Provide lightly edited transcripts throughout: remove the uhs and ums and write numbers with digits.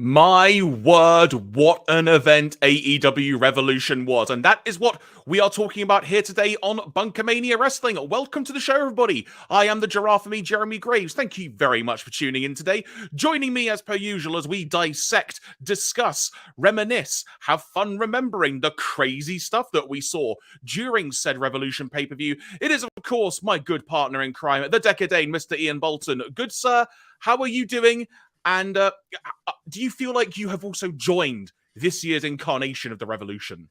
My word, what an event AEW Revolution was. And that is what we are talking about here today on BunkaMania Wrestling. Welcome to the show, everybody. I am the giraffe for me, Jeremy Graves. Thank you very much for tuning in today. Joining me as per usual as we dissect, discuss, reminisce, have fun remembering the crazy stuff that we saw during said Revolution pay-per-view. It is, of course, my good partner in crime, the Dekker Dane, Mr. Ian Bolton. Good sir, how are you doing? And do you feel like you have also joined this year's incarnation of the Revolution?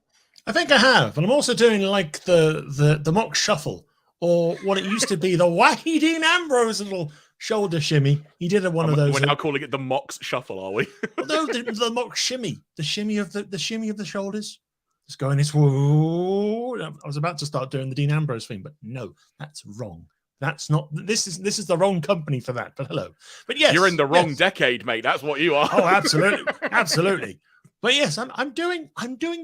I think I have, and I'm also doing like the mock shuffle, or what it used to be, the wacky Dean Ambrose little shoulder shimmy. He did one of those. We're now calling it the Mox Shuffle, are we? No, the mock shimmy, the shimmy of the shoulders. Just going this. Whoa. I was about to start doing the Dean Ambrose thing, but no, that's wrong. That's not. This is the wrong company for that. But hello. But yes, you're in the wrong decade, mate. That's what you are. Oh, absolutely, absolutely. But yes, I'm doing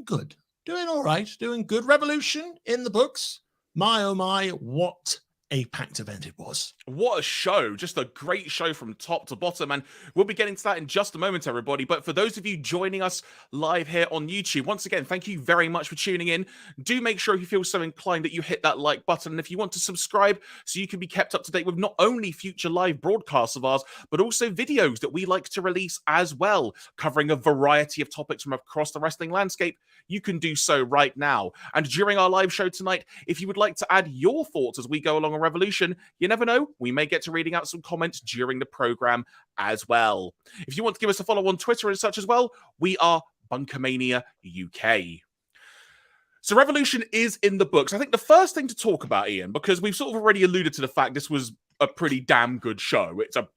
good, doing all right, doing good. Revolution in the books. My oh my, what a packed event it was. What a show. Just a great show from top to bottom. And we'll be getting to that in just a moment, everybody. But for those of you joining us live here on YouTube, once again, thank you very much for tuning in. Do make sure if you feel so inclined that you hit that like button. And if you want to subscribe so you can be kept up to date with not only future live broadcasts of ours, but also videos that we like to release as well, covering a variety of topics from across the wrestling landscape, you can do so right now. And during our live show tonight, if you would like to add your thoughts as we go along a Revolution, you never know, we may get to reading out some comments during the program as well. If you want to give us a follow on Twitter and such as well, we are BunkaMania UK. So Revolution is in the books. I think the first thing to talk about, Ian, because we've sort of already alluded to the fact this was a pretty damn good show. It's a,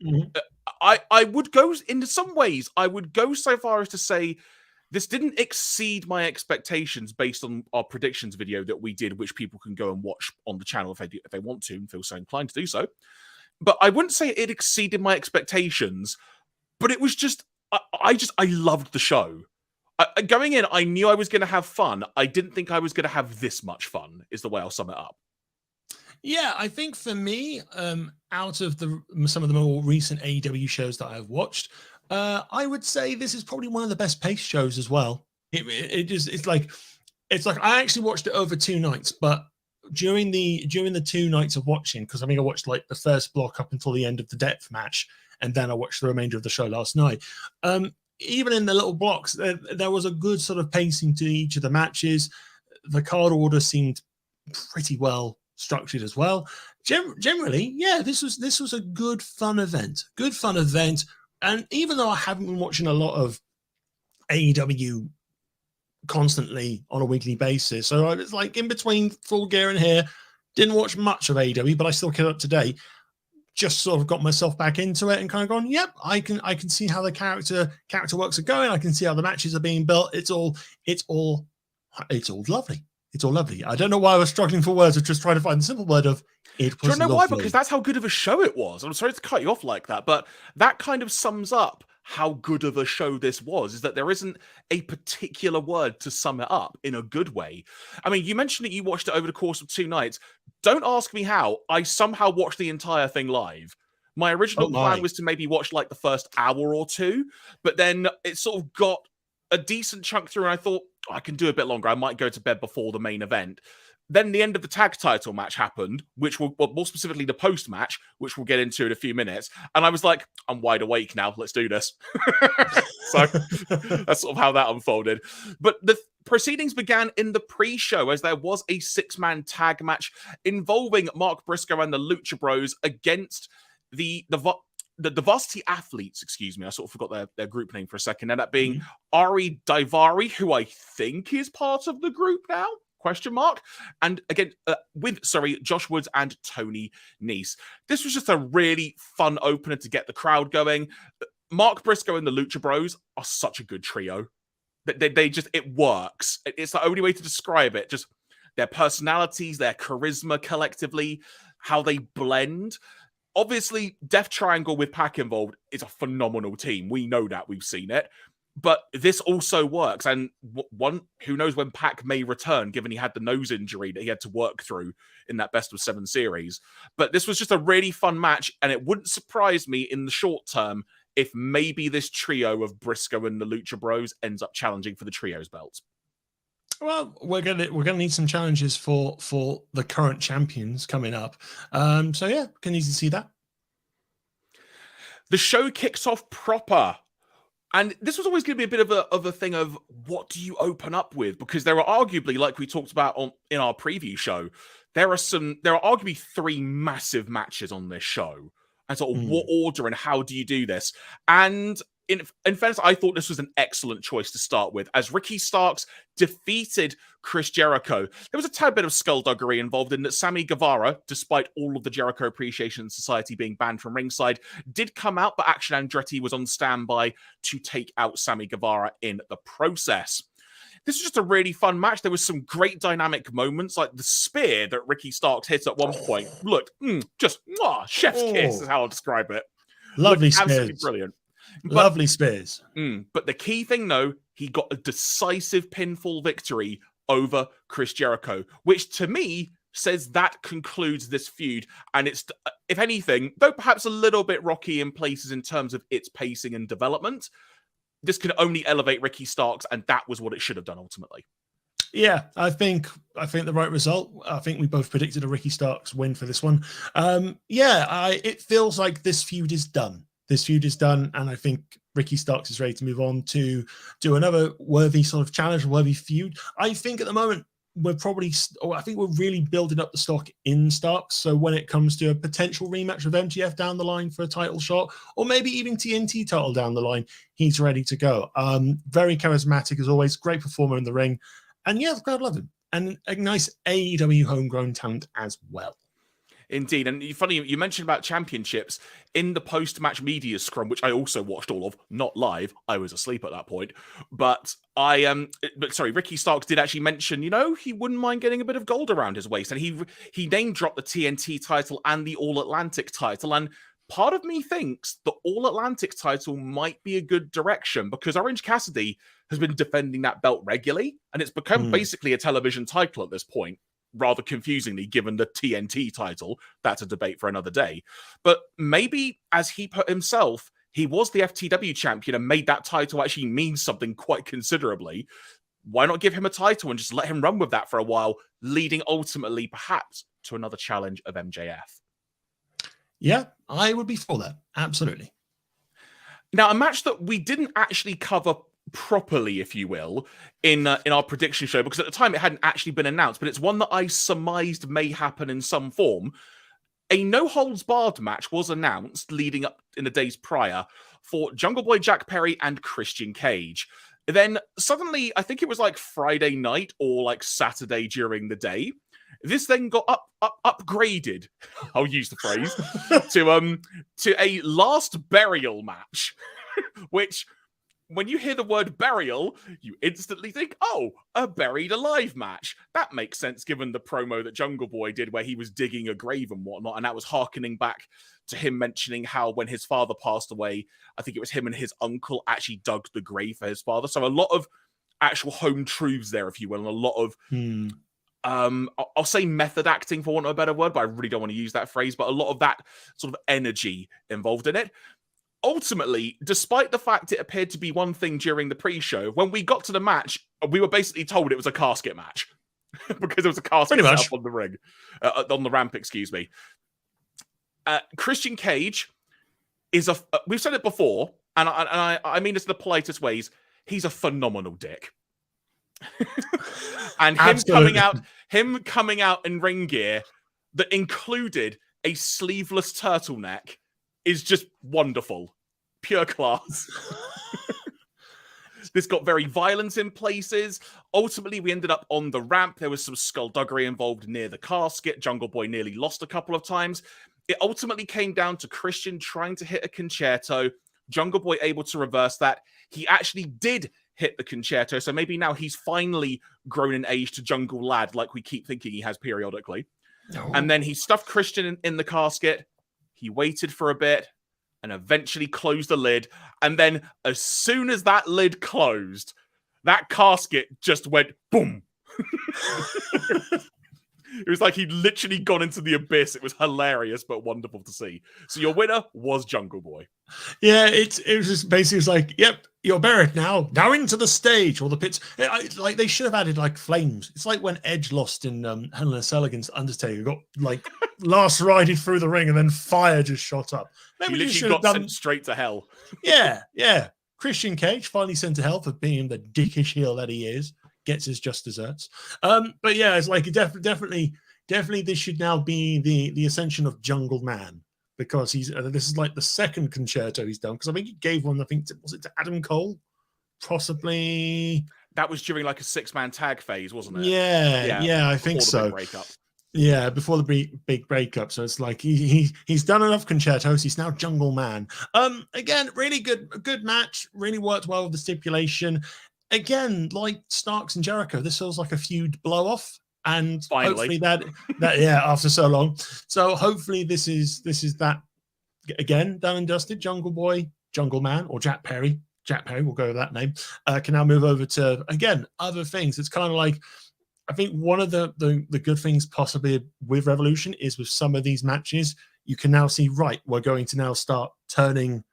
I would go, in some ways, I would go so far as to say this didn't exceed my expectations based on our predictions video that we did, which people can go and watch on the channel if they want to and feel so inclined to do so. But I wouldn't say it exceeded my expectations, but it was just, I loved the show. Going in, I knew I was going to have fun. I didn't think I was going to have this much fun, is the way I'll sum it up. Yeah, I think for me, out of some of the more recent AEW shows that I've watched, I would say this is probably one of the best paced shows as well. It's like I actually watched it over 2 nights, but during the 2 nights of watching, because I think I watched like the first block up until the end of the Deathmatch, and then I watched the remainder of the show last night. Even in the little blocks, there was a good sort of pacing to each of the matches. The card order seemed pretty well structured as well. Generally, yeah, this was a good fun event. And even though I haven't been watching a lot of AEW constantly on a weekly basis, so I was like in between Full Gear and here, didn't watch much of AEW, but I still kept up to date. Just sort of got myself back into it and kind of gone, yep, I can see how the character works are going. I can see how the matches are being built. It's all lovely. It's all lovely. I don't know why I was struggling for words of just trying to find the simple word of it was lovely. Do you know why? Because that's how good of a show it was. I'm sorry to cut you off like that, but that kind of sums up how good of a show this was, is that there isn't a particular word to sum it up in a good way. I mean, you mentioned that you watched it over the course of 2 nights. Don't ask me how. I somehow watched the entire thing live. My original plan was to maybe watch like the first hour or 2, but then it sort of got a decent chunk through and I thought, I can do a bit longer. I might go to bed before the main event. Then the end of the tag title match happened, which will, well, more specifically the post-match, which we'll get into in a few minutes. And I was like, I'm wide awake now. Let's do this. So that's sort of how that unfolded. But the proceedings began in the pre-show as there was a 6-man tag match involving Mark Briscoe and the Lucha Bros against the Varsity Athletes, excuse me. I sort of forgot their group name for a second. And that being Ari Daivari, who I think is part of the group now. Question mark. And again, with Josh Woods and Tony Nese. This was just a really fun opener to get the crowd going. Mark Briscoe and the Lucha Bros are such a good trio. They just, it works. It's the only way to describe it. Just their personalities, their charisma collectively, how they blend. Obviously, Death Triangle with Pac involved is a phenomenal team. We know that. We've seen it. But this also works. And who knows when Pac may return, given he had the nose injury that he had to work through in that best of 7 series. But this was just a really fun match. And it wouldn't surprise me in the short term if maybe this trio of Briscoe and the Lucha Bros ends up challenging for the trios belts. Well, we're gonna need some challenges for the current champions coming up. So yeah, can easily see that. The show kicks off proper. And this was always going to be a bit of a thing of what do you open up with? Because there are arguably, like we talked about in our preview show, there are arguably 3 massive matches on this show. And sort of what order and how do you do this? And in fairness, I thought this was an excellent choice to start with, as Ricky Starks defeated Chris Jericho. There was a tad bit of skullduggery involved in that Sammy Guevara, despite all of the Jericho Appreciation Society being banned from ringside, did come out, but Action Andretti was on standby to take out Sammy Guevara in the process. This was just a really fun match. There was some great dynamic moments, like the spear that Ricky Starks hits at one point. Look, just chef's kiss is how I'll describe it. Lovely spears. Absolutely brilliant. Lovely spears. But the key thing, though, he got a decisive pinfall victory over Chris Jericho, which to me says that concludes this feud. And it's, if anything, though perhaps a little bit rocky in places in terms of its pacing and development, this can only elevate Ricky Starks, and that was what it should have done ultimately. Yeah, I think the right result. I think we both predicted a Ricky Starks win for this one. It feels like this feud is done. This feud is done, and I think Ricky Starks is ready to move on to do another worthy sort of challenge, worthy feud. I think at the moment we're really building up the stock in Starks. So when it comes to a potential rematch with MJF down the line for a title shot, or maybe even TNT title down the line, he's ready to go. Very charismatic as always, great performer in the ring, and yeah, the crowd love him, and a nice AEW homegrown talent as well. Indeed. And funny, you mentioned about championships in the post-match media scrum, which I also watched all of, not live. I was asleep at that point. But Ricky Starks did actually mention, he wouldn't mind getting a bit of gold around his waist. And he name dropped the TNT title and the All-Atlantic title. And part of me thinks the All-Atlantic title might be a good direction, because Orange Cassidy has been defending that belt regularly, and it's become basically a television title at this point. Rather confusingly, given the TNT title. That's a debate for another day. But maybe, as he put himself, he was the FTW champion and made that title actually mean something quite considerably. Why not give him a title and just let him run with that for a while, leading ultimately perhaps to another challenge of MJF? Yeah, I would be for that. Absolutely. Now, a match that we didn't actually cover properly, if you will, in our prediction show, because at the time it hadn't actually been announced, but it's one that I surmised may happen in some form. A no-holds-barred match was announced leading up in the days prior for Jungle Boy Jack Perry and Christian Cage. Then suddenly, I think it was like Friday night or like Saturday during the day, this then got upgraded, I'll use the phrase, to a last burial match, which, when you hear the word burial, you instantly think, oh, a buried alive match. That makes sense given the promo that Jungle Boy did where he was digging a grave and whatnot, and that was harkening back to him mentioning how when his father passed away, I think it was him and his uncle actually dug the grave for his father. So a lot of actual home truths there, if you will, and a lot of, I'll say method acting for want of a better word, but I really don't want to use that phrase, but a lot of that sort of energy involved in it. Ultimately, despite the fact it appeared to be one thing during the pre-show, when we got to the match, we were basically told it was a casket match because there was a casket set up on the ring, on the ramp, excuse me. Christian Cage is we've said it before, and I mean this in the politest ways, he's a phenomenal dick. And him coming out in ring gear that included a sleeveless turtleneck is just wonderful. Pure class. This got very violent in places. Ultimately, we ended up on the ramp. There was some skullduggery involved near the casket. Jungle Boy nearly lost a couple of times. It ultimately came down to Christian trying to hit a concerto. Jungle Boy able to reverse that. He actually did hit the concerto, so maybe now he's finally grown in age to Jungle Lad, like we keep thinking he has periodically. No. And then he stuffed Christian in the casket. He waited for a bit and eventually closed the lid. And then as soon as that lid closed, that casket just went boom. It was like he'd literally gone into the abyss. It was hilarious, but wonderful to see. So your winner was Jungle Boy. Yeah, it was just basically, it was like, yep, you're buried now. Now into the stage or the pits. Like they should have added like flames. It's like when Edge lost in Hell in a Cell against Undertaker, got like last rided through the ring and then fire just shot up. Maybe he literally got sent straight to hell. Yeah. Christian Cage finally sent to hell for being the dickish heel that he is. Gets his just desserts. But yeah, it's like definitely this should now be the ascension of Jungle Man, because he's this is like the second concerto he's done, because I think he gave one, I think was it to Adam Cole, possibly. That was during like a 6-man tag phase, wasn't it? Yeah, I think so. Breakup. Yeah, before the big breakup. So it's like he's done enough concertos. He's now Jungle Man. Again, really good match. Really worked well with the stipulation. Again, like Starks and Jericho, this feels like a feud blow off, and finally, hopefully that after so long. So hopefully this is that again, done and dusted. Jungle Boy, Jungle Man, or Jack Perry. Jack Perry, we'll go with that name. Can now move over to again other things. It's kind of like, I think one of the good things possibly with Revolution is with some of these matches, you can now see, right, we're going to now start turning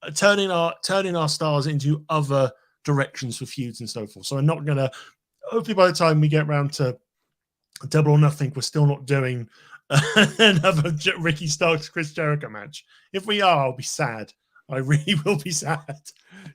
our stars into other directions for feuds and so forth. So I'm not gonna, hopefully by the time we get around to Double or Nothing, we're still not doing another Ricky Starks Chris Jericho match. If we are, I'll be sad. I really will be sad.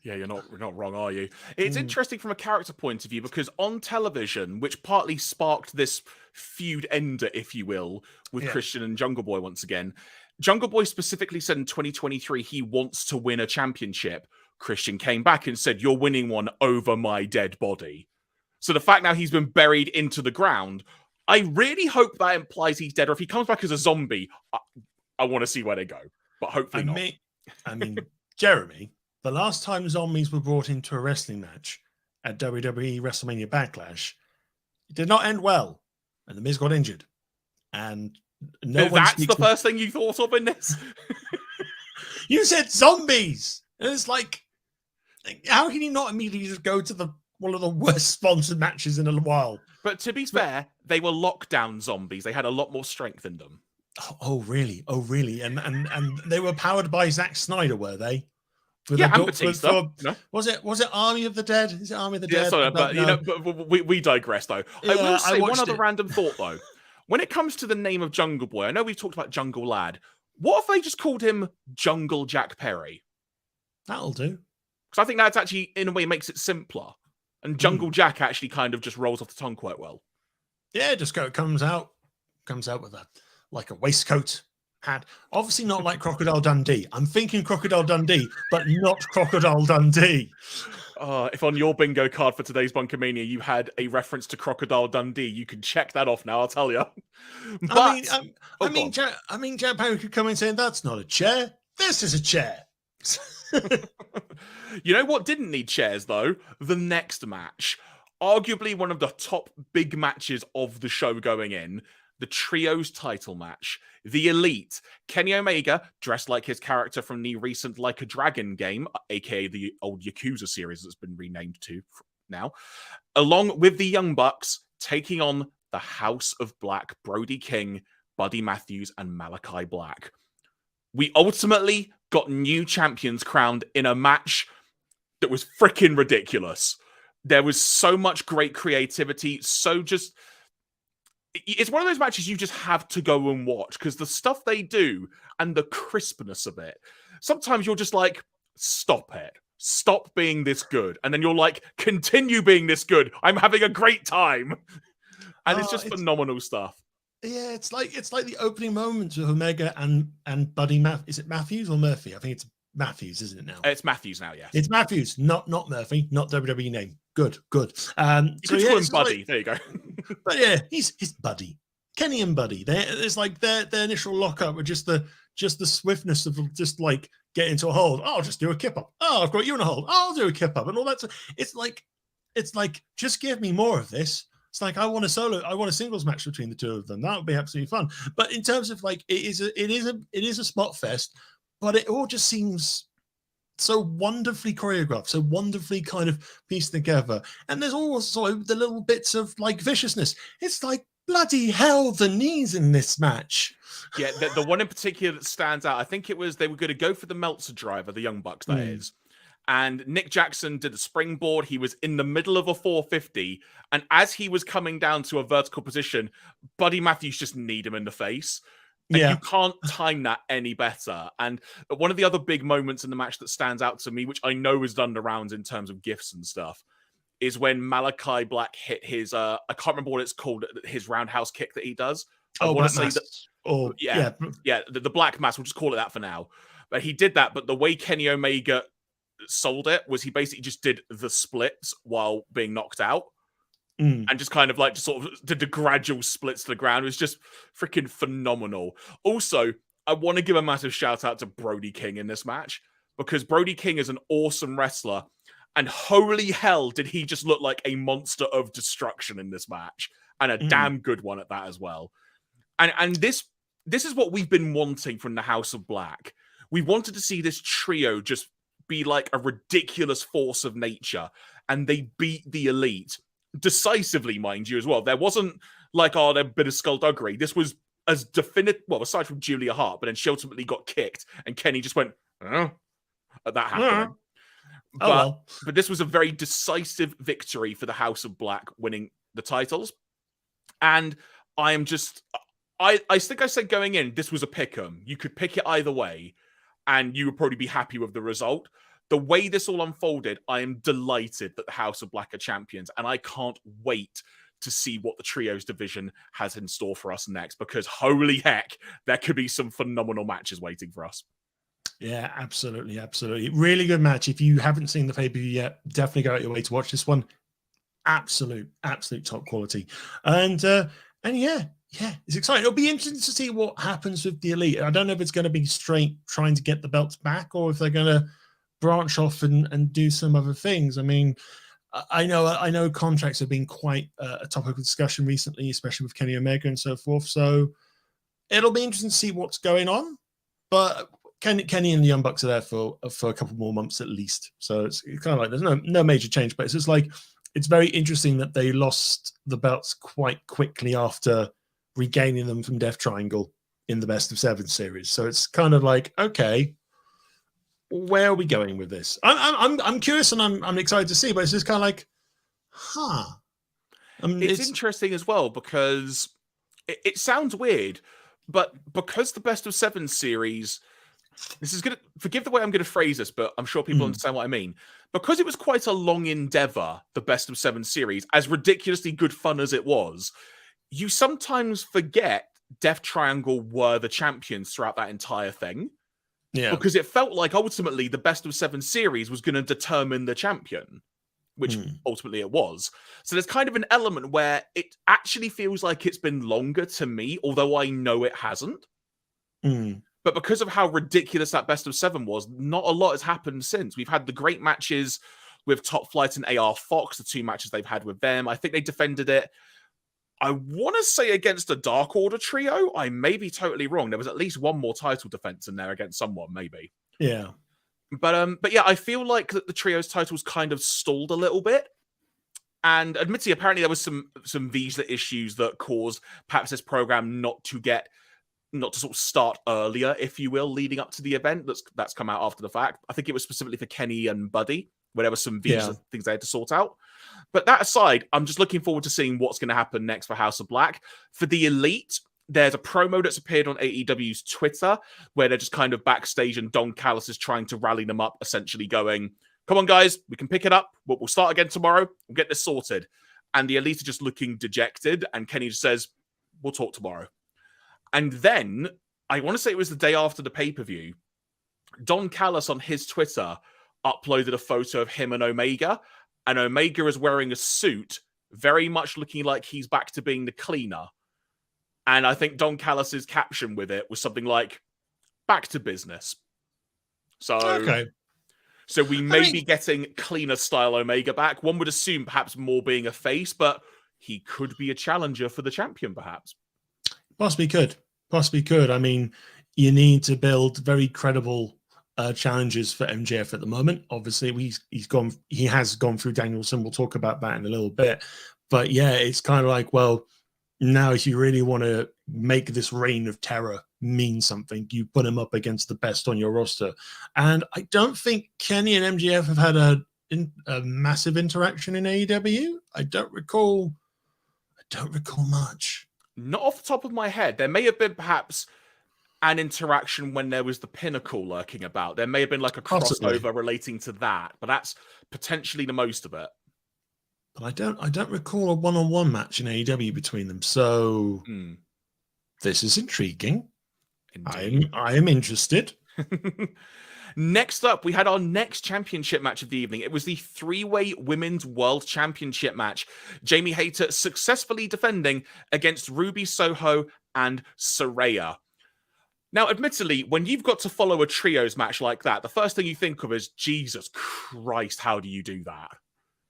Yeah, you're not wrong, are you? It's interesting from a character point of view, because on television, which partly sparked this feud ender, if you will, with Christian and Jungle Boy once again, Jungle Boy specifically said in 2023 he wants to win a championship. Christian came back and said, "You're winning one over my dead body." So the fact now he's been buried into the ground, I really hope that implies he's dead. Or if he comes back as a zombie, I want to see where they go. But hopefully not. I mean, Jeremy, the last time zombies were brought into a wrestling match at WWE WrestleMania Backlash, it did not end well, and The Miz got injured. And that's the first thing you thought of in this? You said zombies! And it's like, how can you not immediately just go to one of the worst sponsored matches in a while? But to be fair, they were lockdown zombies. They had a lot more strength in them. Oh, really? And they were powered by Zack Snyder, were they? And Batista. No? Was it Army of the Dead? Is it Army of the Dead? Yeah, sorry, but we digress though. Yeah, I will say one other random thought though. When it comes to the name of Jungle Boy, I know we've talked about Jungle Lad. What if they just called him Jungle Jack Perry? That'll do. Because I think that's actually, in a way, makes it simpler. And Jungle Jack actually kind of just rolls off the tongue quite well. Yeah, just comes out with like a waistcoat hat. Obviously not like Crocodile Dundee. I'm thinking Crocodile Dundee, but not Crocodile Dundee. If on your bingo card for today's BunkaMania you had a reference to Crocodile Dundee, you can check that off now, I'll tell you. But, I mean, Jack Perry could come in saying, "That's not a chair. This is a chair." You know what didn't need chairs, though? The next match. Arguably one of the top big matches of the show going in. The Trios title match. The Elite. Kenny Omega, dressed like his character from the recent Like a Dragon game, aka the old Yakuza series that's been renamed to now, along with the Young Bucks, taking on the House of Black, Brody King, Buddy Matthews, and Malachi Black. We ultimately got new champions crowned in a match that was freaking ridiculous. There was so much great creativity, it's one of those matches you just have to go and watch, because the stuff they do and the crispness of it, sometimes you're just like, stop it. Stop being this good. And then you're like, continue being this good. I'm having a great time. And it's just phenomenal stuff. Yeah, it's like the opening moments of Omega and Buddy Is it Matthews or Murphy? I think it's Matthews, isn't it now? It's Matthews now, yeah. It's Matthews, not Murphy, not WWE name. Good. You could call him Buddy. There you go. But yeah, he's Buddy. Kenny and Buddy. It's like their initial lockup with just the swiftness of just like get into a hold. Oh, I'll just do a kip up. Oh, I've got you in a hold. I'll do a kip up and all that. It's like just give me more of this. It's like I want a singles match between the two of them. That would be absolutely fun. But in terms of like it is a spot fest, but it all just seems so wonderfully choreographed, so wonderfully kind of pieced together. And there's also the little bits of like viciousness. It's like bloody hell, the knees in this match. Yeah, the one in particular that stands out, I think it was they were going to go for the Meltzer driver, the Young Bucks, that is. And Nick Jackson did a springboard. He was in the middle of a 450. And as he was coming down to a vertical position, Buddy Matthews just kneed him in the face. And you can't time that any better. And one of the other big moments in the match that stands out to me, which I know is done the rounds in terms of gifts and stuff, is when Malachi Black hit his, I can't remember what it's called, his roundhouse kick that he does. I want to say that. Oh, yeah, the Black Mass, we'll just call it that for now. But he did that, but the way Kenny Omega sold it was he basically just did the splits while being knocked out. And just kind of like just sort of did the gradual splits to the ground. It was just freaking phenomenal. Also, I want to give a massive shout out to Brody King in this match, because Brody King is an awesome wrestler. And holy hell, did he just look like a monster of destruction in this match, and a damn good one at that as well. And this is what we've been wanting from the House of Black. We wanted to see this trio just be like a ridiculous force of nature, and they beat the Elite decisively, mind you, as well. There wasn't like, oh, they're a bit of skullduggery. This was as definitive, well, aside from Julia Hart, but then she ultimately got kicked, and Kenny just went, at that happening. But this was a very decisive victory for the House of Black, winning the titles. And I am just, I think I said going in, this was a pick-em. You could pick it either way, and you would probably be happy with the result. The way this all unfolded, I am delighted that the House of Black are champions, and I can't wait to see what the Trios division has in store for us next, because holy heck, there could be some phenomenal matches waiting for us. Yeah, absolutely, absolutely. Really good match. If you haven't seen the pay-per-view yet, definitely go out your way to watch this one. Absolute top quality. And yeah, it's exciting. It'll be interesting to see what happens with the Elite. I don't know if it's going to be straight trying to get the belts back, or if they're going to branch off and do some other things. I mean, I know contracts have been quite a topic of discussion recently, especially with Kenny Omega and so forth. So it'll be interesting to see what's going on. But Kenny and the Young Bucks are there for a couple more months at least. So it's kind of like there's no major change, but it's just like it's very interesting that they lost the belts quite quickly after regaining them from Death Triangle in the Best of 7 series. So it's kind of like, okay, where are we going with this? I'm curious, and I'm excited to see, but it's just kind of like, it's interesting as well, because it sounds weird, but because the Best of 7 series, this is gonna, forgive the way I'm gonna phrase this, but I'm sure people understand what I mean. Because it was quite a long endeavor, the Best of 7 series, as ridiculously good fun as it was, you sometimes forget Death Triangle were the champions throughout that entire thing. Yeah. Because it felt like ultimately the Best of 7 series was going to determine the champion, which ultimately it was. So there's kind of an element where it actually feels like it's been longer to me, although I know it hasn't. But because of how ridiculous that Best of 7 was, not a lot has happened since. We've had the great matches with Top Flight and AR Fox, the 2 matches they've had with them. I think they defended it, I want to say, against a Dark Order trio. I may be totally wrong. There was at least one more title defense in there against someone, maybe. Yeah. But yeah, I feel like that the trios titles kind of stalled a little bit. And admittedly, apparently there was some visa issues that caused perhaps this program not to sort of start earlier, if you will, leading up to the event that's come out after the fact. I think it was specifically for Kenny and Buddy, where there was some visa things they had to sort out. But that aside, I'm just looking forward to seeing what's going to happen next for House of Black. For the Elite, there's a promo that's appeared on AEW's Twitter where they're just kind of backstage, and Don Callis is trying to rally them up, essentially going, come on, guys, we can pick it up. We'll start again tomorrow. We'll get this sorted. And the Elite are just looking dejected, and Kenny just says, we'll talk tomorrow. And then, I want to say it was the day after the pay-per-view, Don Callis on his Twitter uploaded a photo of him and Omega, and Omega is wearing a suit, very much looking like he's back to being the cleaner. And I think Don Callis's caption with it was something like, back to business. So we may be getting cleaner style Omega back. One would assume perhaps more being a face, but he could be a challenger for the champion, perhaps. Possibly could. I mean, you need to build very credible challenges for MJF at the moment. Obviously, he has gone through Danielson. We'll talk about that in a little bit. But yeah, it's kind of like, well, now if you really want to make this reign of terror mean something, you put him up against the best on your roster. And I don't think Kenny and MJF have had a massive interaction in AEW. I don't recall much. Not off the top of my head. There may have been perhaps an interaction when there was the Pinnacle lurking about. There may have been like a crossover relating to that, but that's potentially the most of it. But I don't recall a one-on-one match in AEW between them. So this is intriguing. I am interested. Next up, we had our next championship match of the evening. It was the three-way Women's World Championship match. Jamie Hayter successfully defending against Ruby Soho and Saraya. Now, admittedly, when you've got to follow a trios match like that, the first thing you think of is, Jesus Christ, how do you do that?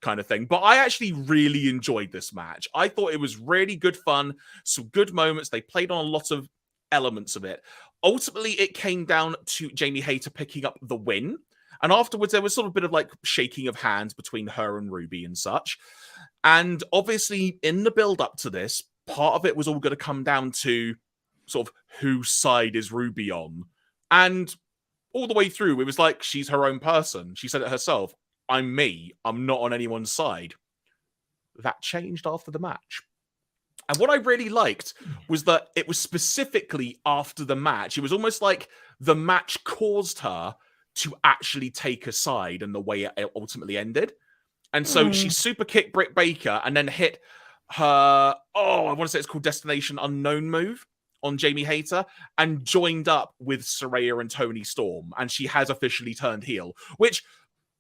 Kind of thing. But I actually really enjoyed this match. I thought it was really good fun, some good moments. They played on a lot of elements of it. Ultimately, it came down to Jamie Hayter picking up the win. And afterwards, there was sort of a bit of like shaking of hands between her and Ruby and such. And obviously, in the build up to this, part of it was all going to come down to sort of whose side is Ruby on. And all the way through, it was like, she's her own person. She said it herself. I'm me. I'm not on anyone's side. That changed after the match. And what I really liked was that it was specifically after the match. It was almost like the match caused her to actually take a side and the way it ultimately ended. And so she super kicked Britt Baker and then hit her, I want to say it's called Destination Unknown move on Jamie Hayter and joined up with Saraya and Toni Storm. And she has officially turned heel, which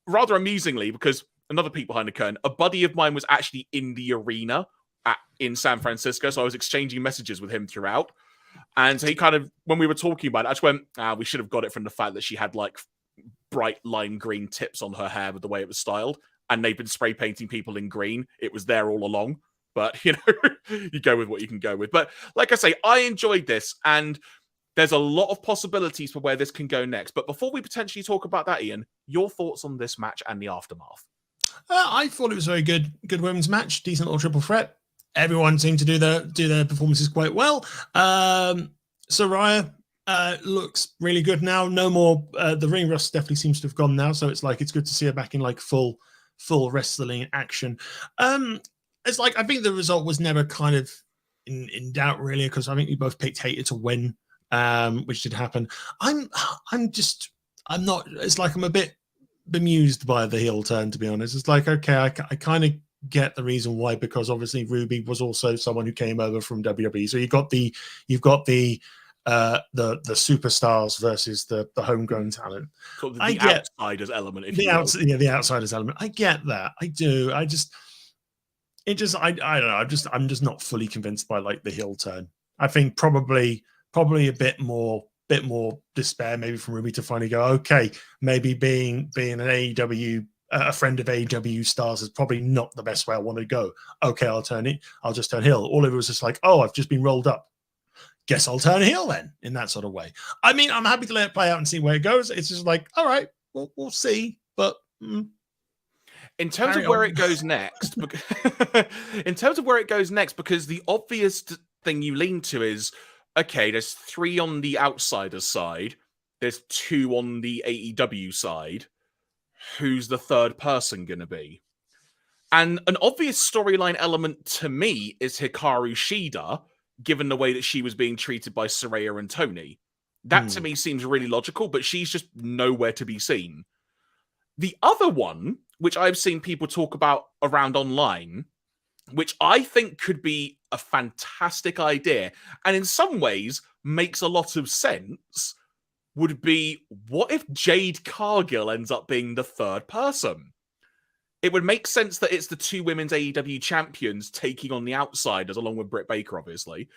rather amusingly, because another peek behind the curtain, a buddy of mine was actually in the arena in San Francisco, so I was exchanging messages with him throughout. And so he kind of, when we were talking about it, I just went, we should have got it from the fact that she had like bright lime green tips on her hair with the way it was styled, and they've been spray painting people in green. It was there all along. But, you go with what you can go with. But like I say, I enjoyed this, and there's a lot of possibilities for where this can go next. But before we potentially talk about that, Ian, your thoughts on this match and the aftermath? I thought it was a very good women's match, decent little triple threat. Everyone seemed to do their performances quite well. Saraya looks really good now. No more the ring rust definitely seems to have gone now, so it's good to see her back in like full wrestling action. It's like I think the result was never kind of in doubt really, because I think we both picked Hayter to win, which did happen. I'm not. It's like I'm a bit bemused by the heel turn, to be honest. It's like, okay, I kind of get the reason why, because obviously Ruby was also someone who came over from WWE. So you've got the superstars versus the homegrown talent. Sort of the outsiders element, if you will. The outsiders element. I get that. I do. I don't know. I'm just not fully convinced by like the heel turn. I think probably a bit more despair maybe from Ruby to finally go, okay, maybe being an AEW a friend of AEW stars is probably not the best way I want to go. Okay, I'll just turn heel. All of it was just like, I've just been rolled up. Guess I'll turn heel then, in that sort of way. I mean, I'm happy to let it play out and see where it goes. It's just like, all right, we'll see. But in terms of where it goes next, because the obvious thing you lean to is, okay, there's 3 on the outsider's side. There's 2 on the AEW side. Who's the third person going to be? And an obvious storyline element to me is Hikaru Shida, given the way that she was being treated by Saraya and Toni. That to me seems really logical, but she's just nowhere to be seen. The other one, which I've seen people talk about around online, which I think could be a fantastic idea, and in some ways makes a lot of sense, would be, what if Jade Cargill ends up being the third person? It would make sense that it's the 2 women's AEW champions taking on the outsiders, along with Britt Baker, obviously.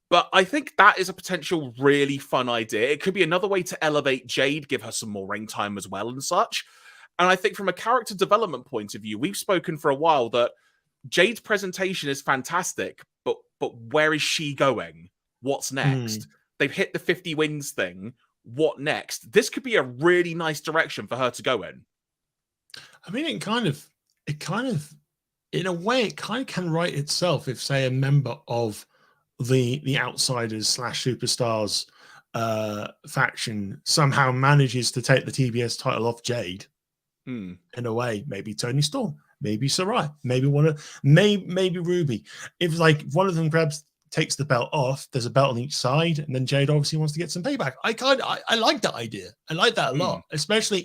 But I think that is a potential really fun idea. It could be another way to elevate Jade, give her some more ring time as well and such. And I think from a character development point of view, we've spoken for a while that Jade's presentation is fantastic, but where is she going? What's next? They've hit the 50 wins thing. what next? This could be a really nice direction for her to go in. I mean, it kind of, in a way, it kind of can write itself if, say, a member of the Outsiders / Superstars faction somehow manages to take the TBS title off Jade. In a way, maybe Toni Storm, maybe Sarai, maybe maybe Ruby. If like one of them takes the belt off, there's a belt on each side, and then Jade obviously wants to get some payback. I like that idea. I like that a lot, especially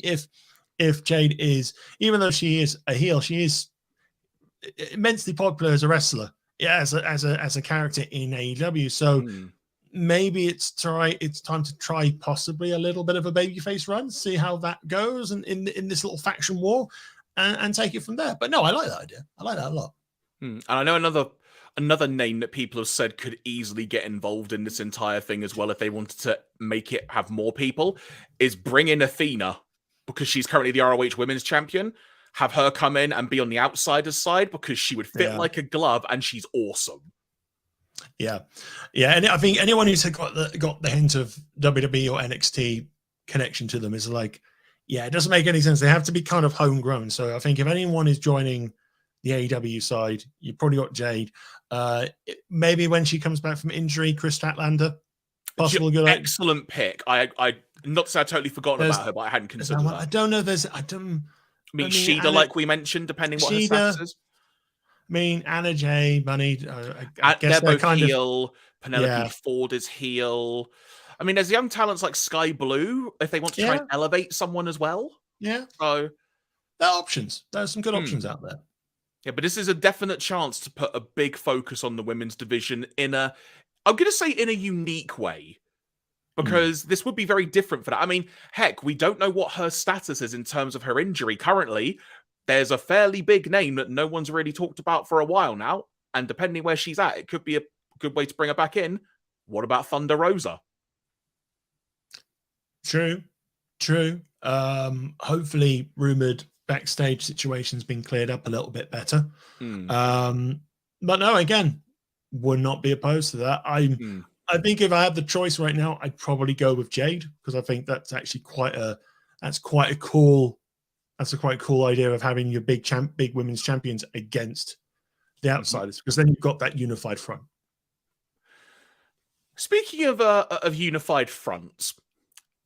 if Jade is, even though she is a heel, she is immensely popular as a wrestler, as a character in AEW. So maybe it's time to try possibly a little bit of a babyface run, see how that goes, and in this little faction war, and take it from there. But no, I like that idea. I like that a lot. And I know another name that people have said could easily get involved in this entire thing as well if they wanted to make it have more people is bring in Athena, because she's currently the ROH Women's Champion. Have her come in and be on the outsider's side because she would fit like a glove and she's awesome. Yeah. And I think anyone who's got the hint of WWE or NXT connection to them is like, it doesn't make any sense. They have to be kind of homegrown. So I think if anyone is joining the AEW side, you've probably got Jade. Maybe when she comes back from injury, Chris Statlander. Possible good. Excellent pick. I not to say I totally forgotten about her, but I hadn't considered that. I don't know. I mean, Shida, like we mentioned, depending what her status is. I mean, Anna Jay, Bunny. I guess they're both heel. Penelope Ford is heel. I mean, there's young talents like Sky Blue if they want to try and elevate someone as well. Yeah. So there are options. There's some good options out there. Yeah, but this is a definite chance to put a big focus on the women's division in a unique way. Because this would be very different for that. I mean, heck, we don't know what her status is in terms of her injury. Currently, there's a fairly big name that no one's really talked about for a while now. And depending where she's at, it could be a good way to bring her back in. What about Thunder Rosa? True. Hopefully, rumored backstage situation's been cleared up a little bit better. But no, again, would not be opposed to that. I think if I had the choice right now, I'd probably go with Jade, because I think that's actually quite a cool idea of having your big women's champions against the outsiders, because then you've got that unified front. Speaking of unified fronts,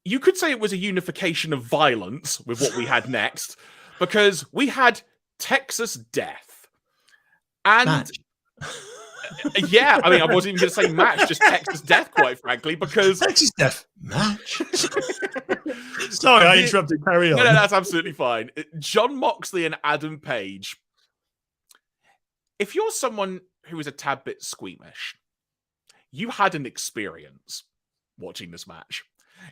you could say it was a unification of violence with what we had next, because we had Texas Death and. Match. Yeah, I mean, I wasn't even going to say match, just Texas Death, quite frankly, because... Texas Death match? Sorry, I interrupted. Carry on. No, that's absolutely fine. Jon Moxley and Adam Page. If you're someone who is a tad bit squeamish, you had an experience watching this match.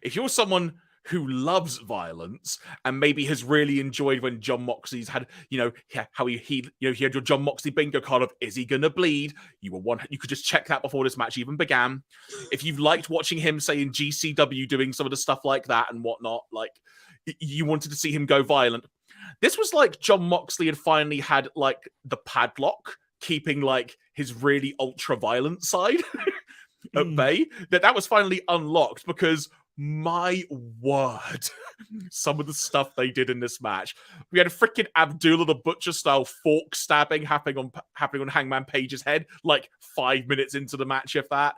If you're someone who loves violence and maybe has really enjoyed when Jon Moxley's had, how he had your Jon Moxley bingo card of, is he gonna bleed? You could just check that before this match even began. If you've liked watching him, say, in GCW doing some of the stuff like that and whatnot, like you wanted to see him go violent. This was like Jon Moxley had finally had like the padlock, keeping like his really ultra violent side at bay. That was finally unlocked, because my word, some of the stuff they did in this match. We had a freaking Abdullah the Butcher style fork stabbing happening on Hangman Page's head, like 5 minutes into the match, if that.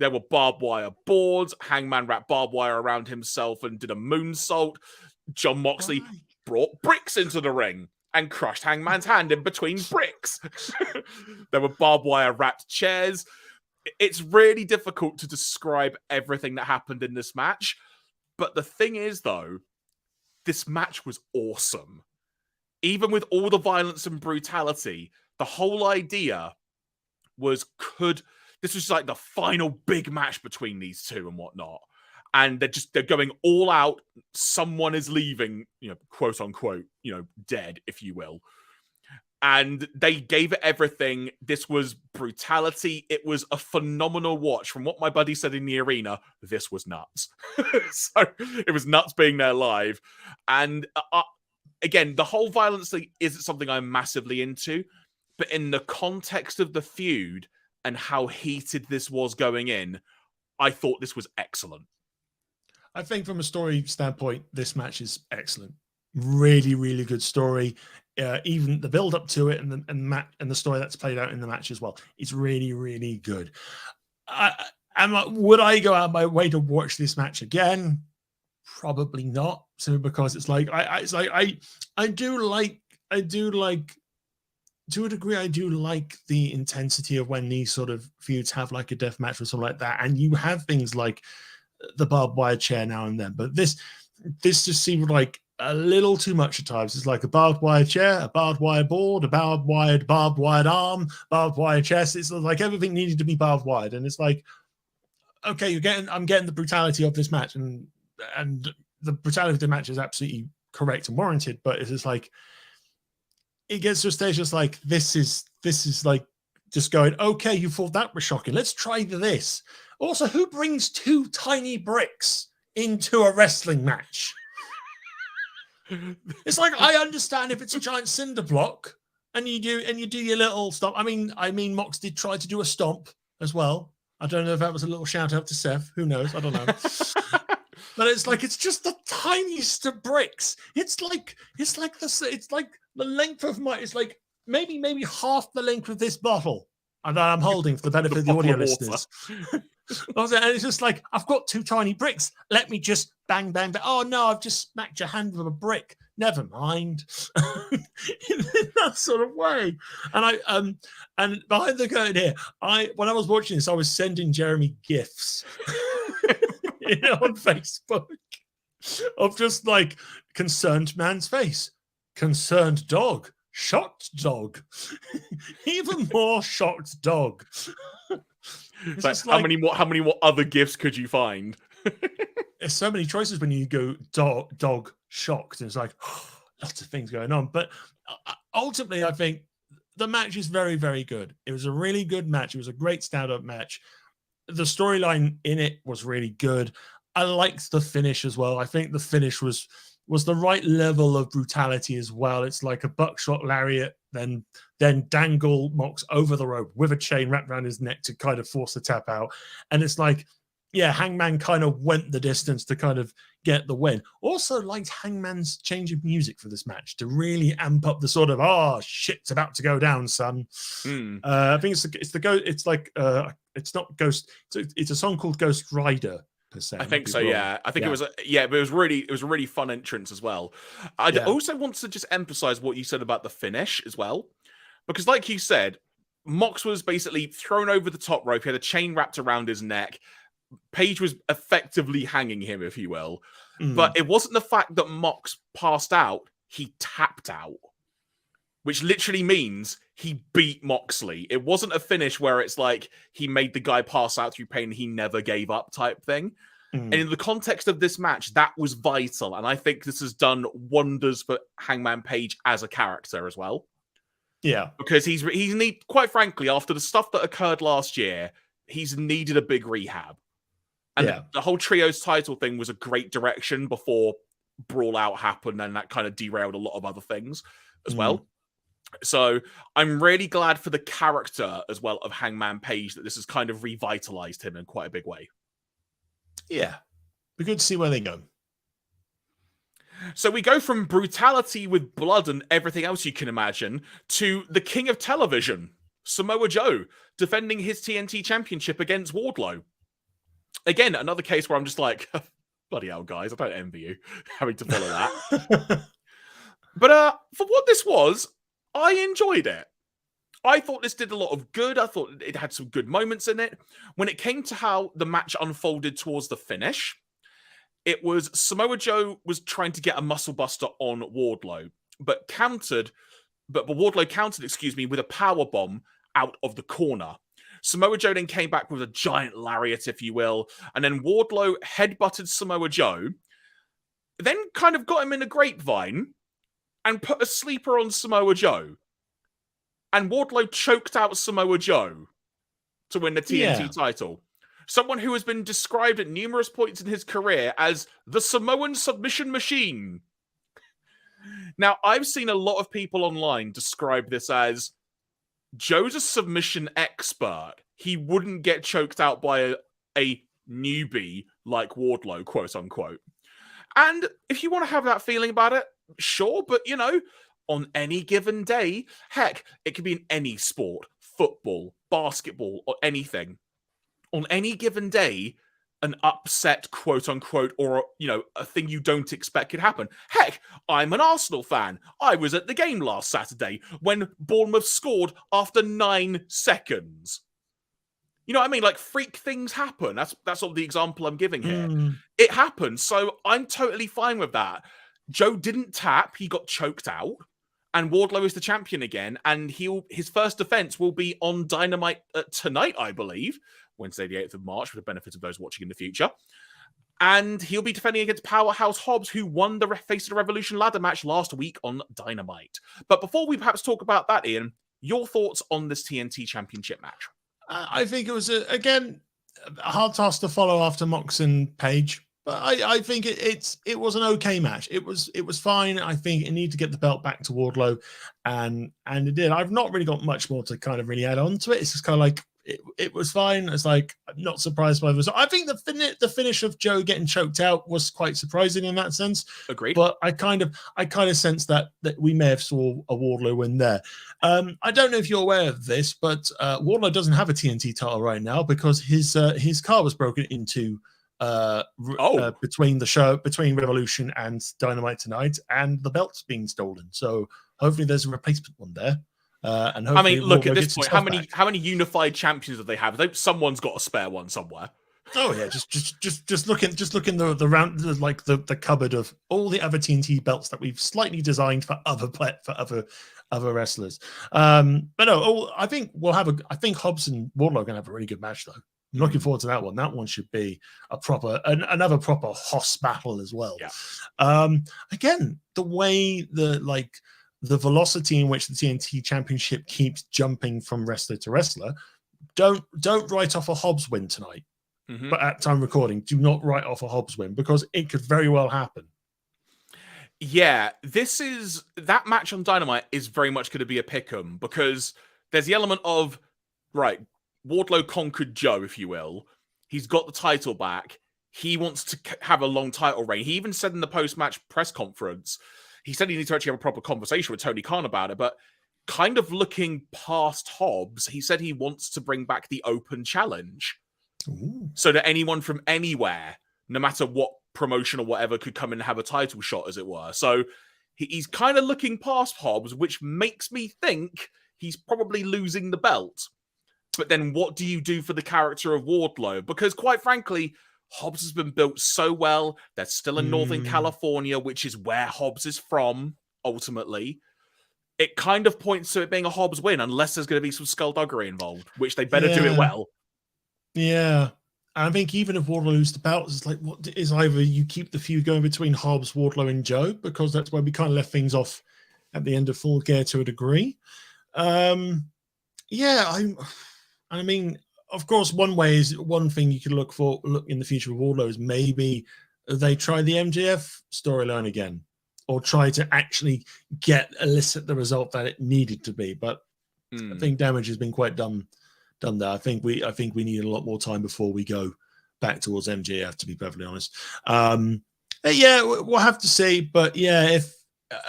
There were barbed wire boards. Hangman wrapped barbed wire around himself and did a moonsault. Jon Moxley brought bricks into the ring and crushed Hangman's hand in between bricks. There were barbed wire wrapped chairs. It's really difficult to describe everything that happened in this match. But the thing is, though, this match was awesome. Even with all the violence and brutality, the whole idea was, this was like the final big match between these two and whatnot. And they're going all out. Someone is leaving, quote unquote, dead, if you will. And they gave it everything. This was brutality. It was a phenomenal watch. From what my buddy said in the arena, this was nuts. So it was nuts being there live. And again, the whole violence thing isn't something I'm massively into. But in the context of the feud and how heated this was going in, I thought this was excellent. I think from a story standpoint, this match is excellent. Really, really good story. Even the build up to it and the story that's played out in the match as well. It's really, really good. Would I go out my way to watch this match again? Probably not. So because it's like I do like to a degree, I do like the intensity of when these sort of feuds have like a death match or something like that, and you have things like the barbed wire chair now and then. But this just seemed like a little too much at times. It's like a barbed wire chair, a barbed wire board, a barbed wired arm, barbed wire chest. It's like everything needed to be barbed wired, and it's like, okay, I'm getting the brutality of this match, and the brutality of the match is absolutely correct and warranted. But it's just like, it gets to a stage just like, this is like just going, okay, you thought that was shocking. Let's try this. Also, who brings 2 tiny bricks into a wrestling match? It's like, I understand if it's a giant cinder block and you do your little stomp. I mean, Mox did try to do a stomp as well. I don't know if that was a little shout out to Seth. Who knows? I don't know. But it's like, it's just the tiniest of bricks. It's like the length of it's like maybe half the length of this bottle that I'm holding for the benefit of the audio listeners. And it's just like, I've got 2 tiny bricks. Let me just bang, bang, bang. Oh no, I've just smacked your hand with a brick. Never mind. In that sort of way. And and behind the curtain here, when I was watching this, I was sending Jeremy GIFs on Facebook of just like concerned man's face, concerned dog, shocked dog, even more shocked dog. It's like, how many more other gifts could you find? There's so many choices when you go dog shocked, and it's like lots of things going on. But ultimately, I think the match is very, very good. It was a really good match. It was a great stand-up match. The storyline in it was really good. I liked the finish as well. I think the finish was the right level of brutality as well. It's like a buckshot lariat, then dangle Mox over the rope with a chain wrapped around his neck to kind of force the tap out. And it's like, yeah, Hangman kind of went the distance to kind of get the win. Also liked Hangman's change of music for this match to really amp up the sort of, oh, shit's about to go down, son. I think it's not Ghost. It's a song called Ghost Rider. I think so, yeah. I think it was, but it was a really fun entrance as well. I also want to just emphasize what you said about the finish as well, because like you said, Mox was basically thrown over the top rope. He had a chain wrapped around his neck. Page was effectively hanging him, if you will. But it wasn't the fact that Mox passed out. He tapped out, which literally means he beat Moxley. It wasn't a finish where it's like he made the guy pass out through pain and he never gave up type thing. And in the context of this match, that was vital. And I think this has done wonders for Hangman Page as a character as well. Yeah. Because he's quite frankly, after the stuff that occurred last year, he's needed a big rehab. And the whole trios title thing was a great direction before Brawl Out happened, and that kind of derailed a lot of other things as well. So I'm really glad for the character as well of Hangman Page that this has kind of revitalized him in quite a big way. Yeah. Be good to see where they go. So we go from brutality with blood and everything else you can imagine to the king of television, Samoa Joe, defending his TNT championship against Wardlow. Again, another case where I'm just like, bloody hell, guys, I don't envy you having to follow that. But for what this was, I enjoyed it. I thought this did a lot of good. I thought it had some good moments in it. When it came to how the match unfolded towards the finish, it was Samoa Joe was trying to get a muscle buster on Wardlow, but Wardlow countered, with a power bomb out of the corner. Samoa Joe then came back with a giant lariat, if you will, and then Wardlow headbutted Samoa Joe, then kind of got him in a grapevine and put a sleeper on Samoa Joe. And Wardlow choked out Samoa Joe to win the TNT title. Someone who has been described at numerous points in his career as the Samoan submission machine. Now, I've seen a lot of people online describe this as Joe's a submission expert. He wouldn't get choked out by a newbie like Wardlow, quote unquote. And if you want to have that feeling about it, sure, but on any given day, heck, it could be in any sport, football, basketball, or anything. On any given day, an upset, quote unquote, or a thing you don't expect could happen. Heck, I'm an Arsenal fan. I was at the game last Saturday when Bournemouth scored after 9 seconds. You know what I mean? Like, freak things happen. That's sort of the example I'm giving here. It happens, so I'm totally fine with that. Joe didn't tap, he got choked out, and Wardlow is the champion again, and his first defense will be on Dynamite tonight, I believe, Wednesday the 8th of March, for the benefit of those watching in the future. And he'll be defending against Powerhouse Hobbs, who won the Face of the Revolution ladder match last week on Dynamite. But before we perhaps talk about that, Ian, your thoughts on this TNT Championship match? I think it was, again, a hard task to follow after Mox and Page. But I think it was an okay match. It was fine. I think it needed to get the belt back to Wardlow, and it did. I've not really got much more to kind of really add on to it. It's just kind of like it was fine. It's like, I'm not surprised by the result. I think the finish of Joe getting choked out was quite surprising in that sense. Agreed. But I kind of sense that we may have saw a Wardlow win there. I don't know if you're aware of this, but Wardlow doesn't have a TNT title right now because his car was broken into between Revolution and Dynamite tonight, and the belt's being stolen. So hopefully there's a replacement one there. And I mean, look, Wardlow at this point, how many unified champions do they have? Someone's got a spare one somewhere. Oh yeah, just look in the round, like the cupboard of all the other TNT belts that we've slightly designed for other wrestlers. But no, I think I think Hobbs and Wardlow are gonna have a really good match though. I'm looking forward to that one. That one should be another proper Hoss battle as well. Yeah. Again, the way the velocity in which the TNT Championship keeps jumping from wrestler to wrestler, don't write off a Hobbs win tonight. Mm-hmm. But at time recording, do not write off a Hobbs win because it could very well happen. Yeah, that match on Dynamite is very much going to be a pick'em because there's the element of, right, Wardlow conquered Joe, if you will. He's got the title back. He wants to have a long title reign. He even said in the post-match press conference, he said he needs to actually have a proper conversation with Tony Khan about it, but kind of looking past Hobbs, he said he wants to bring back the open challenge. Ooh. So that anyone from anywhere, no matter what promotion or whatever, could come in and have a title shot, as it were. So he's kind of looking past Hobbs, which makes me think he's probably losing the belt. But then what do you do for the character of Wardlow? Because quite frankly, Hobbs has been built so well. They're still in Northern California, which is where Hobbs is from, ultimately. It kind of points to it being a Hobbs win, unless there's going to be some skullduggery involved, which they better do it well. Yeah. And I think even if Wardlow loses the belt, it's like, what is either you keep the feud going between Hobbs, Wardlow, and Joe, because that's where we kind of left things off at the end of Full Gear to a degree. I mean, of course, one thing you could look in the future of Wardlow is maybe they try the MJF storyline again, or try to actually elicit the result that it needed to be. But I think damage has been quite done there. I think we need a lot more time before we go back towards MJF, to be perfectly honest. We'll have to see. But yeah, if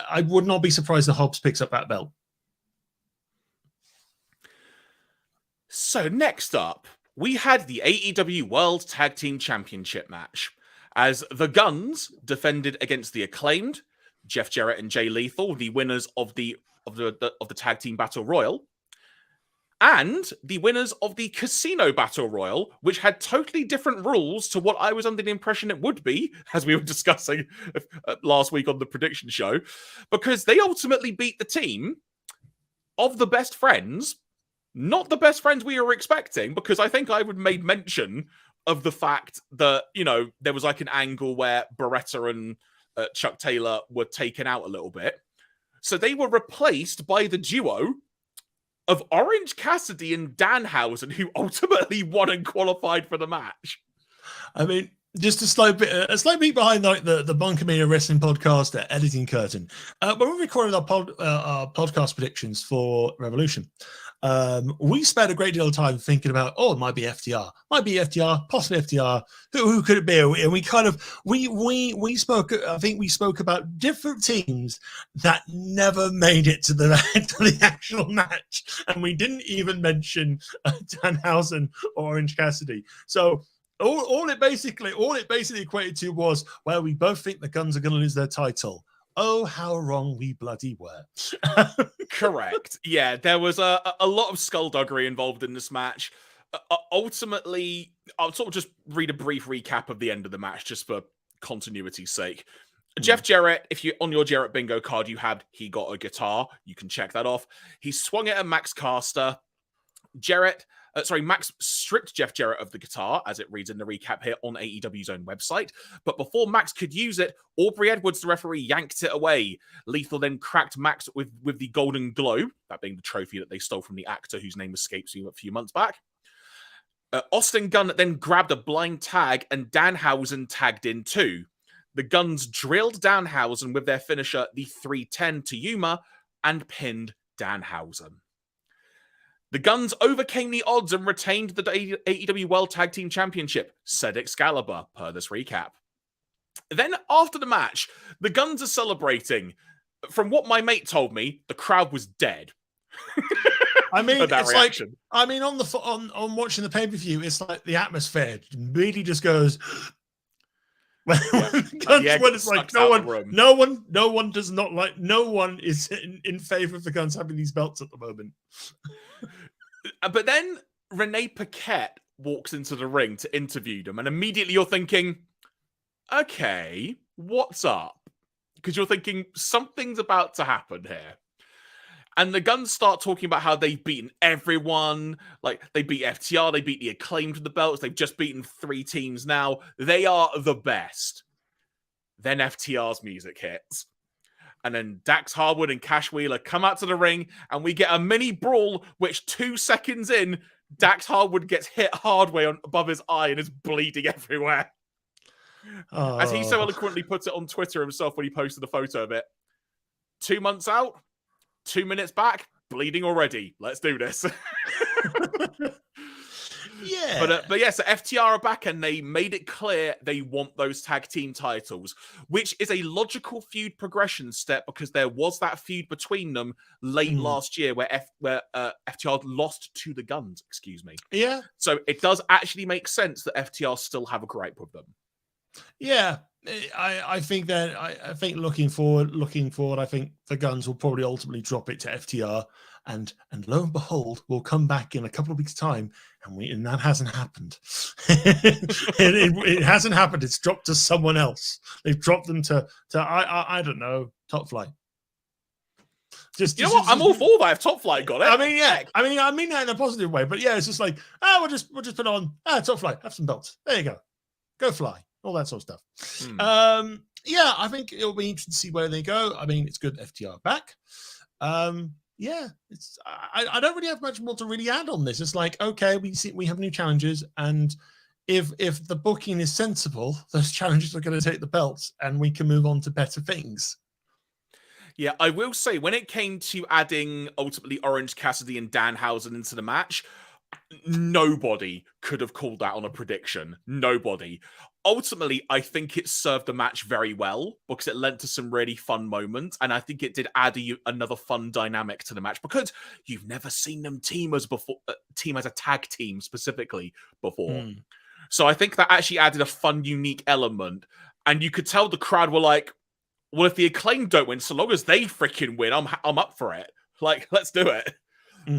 I would not be surprised if Hobbs picks up that belt. So next up, we had the AEW World Tag Team Championship match, as the Guns defended against the Acclaimed, Jeff Jarrett and Jay Lethal, the winners of the Tag Team Battle Royal, and the winners of the Casino Battle Royal, which had totally different rules to what I was under the impression it would be, as we were discussing last week on the prediction show, because they ultimately beat the team of the Best Friends. Not the best friends we were expecting, because I think I would made mention of the fact that, there was like an angle where Beretta and Chuck Taylor were taken out a little bit. So they were replaced by the duo of Orange Cassidy and Danhausen, who ultimately won and qualified for the match. I mean, just a slight beat behind the BunkaMania Wrestling Podcast editing curtain. When we recorded our podcast predictions for Revolution, We spent a great deal of time thinking about, it might be FTR, possibly FTR. Who could it be? And we kind of we spoke. I think we spoke about different teams that never made it to the actual match, and we didn't even mention Danhausen or Orange Cassidy. So all it basically equated to was, well, we both think the Guns are going to lose their title. Oh, how wrong we bloody were. Correct. Yeah, there was a lot of skullduggery involved in this match. Ultimately, I'll sort of just read a brief recap of the end of the match just for continuity's sake. Jeff Jarrett, if you on your Jarrett bingo card, you had he got a guitar. You can check that off. He swung it at Max Caster. Max stripped Jeff Jarrett of the guitar, as it reads in the recap here on AEW's own website. But before Max could use it, Aubrey Edwards, the referee, yanked it away. Lethal then cracked Max with the Golden Globe, that being the trophy that they stole from the actor whose name escapes me a few months back. Austin Gunn then grabbed a blind tag, and Danhausen tagged in too. The Guns drilled Danhausen with their finisher, the 310 to Yuma, and pinned Danhausen. The Guns overcame the odds and retained the AEW World Tag Team Championship, said Excalibur, per this recap. Then, after the match, the Guns are celebrating. From what my mate told me, the crowd was dead. I mean, it's reaction. like, on watching the pay-per-view, it's like the atmosphere really just goes. When it's like no one does not like, no one is in favor of the Guns having these belts at the moment. But then Renee Paquette walks into the ring to interview them, and immediately you're thinking, okay, what's up? Because you're thinking something's about to happen here. And the Guns start talking about how they've beaten everyone. Like, they beat FTR, they beat the Acclaimed with the belts, they've just beaten 3 teams now. They are the best. Then FTR's music hits. And then Dax Harwood and Cash Wheeler come out to the ring, and we get a mini brawl, which 2 seconds in, Dax Harwood gets hit hard way above his eye and is bleeding everywhere. Oh. As he so eloquently puts it on Twitter himself when he posted a photo of it. 2 months out, 2 minutes back, bleeding already. Let's do this. Yeah. But yeah, so FTR are back, and they made it clear they want those tag team titles, which is a logical feud progression step because there was that feud between them late last year where FTR lost to the Guns, excuse me. Yeah. So it does actually make sense that FTR still have a gripe with them. Yeah. I think looking forward, I think the Guns will probably ultimately drop it to FTR, and lo and behold, we'll come back in a couple of weeks' time, and that hasn't happened. it hasn't happened. It's dropped to someone else. They've dropped them to I don't know, Top Flight. I'm all for that if Top Flight got it. I mean, yeah. I mean that in a positive way, but yeah, it's just like, we'll just put on Top Flight, have some belts. There you go. Go fly. All that sort of stuff. Yeah, I think it'll be interesting to see where they go. I mean, it's good FTR back. Yeah, it's I don't really have much more to really add on this. It's like, okay, we have new challenges, and if the booking is sensible, those challenges are going to take the belts, and we can move on to better things. Yeah, I will say, when it came to adding ultimately Orange Cassidy and Danhausen into the match, nobody could have called that on a prediction. Nobody. Ultimately, I think it served the match very well because it led to some really fun moments, and I think it did add another fun dynamic to the match because you've never seen them team as a tag team specifically before. So I think that actually added a fun, unique element, and you could tell the crowd were like, well, if the Acclaimed don't win, so long as they freaking win, I'm up for it. Like, let's do it.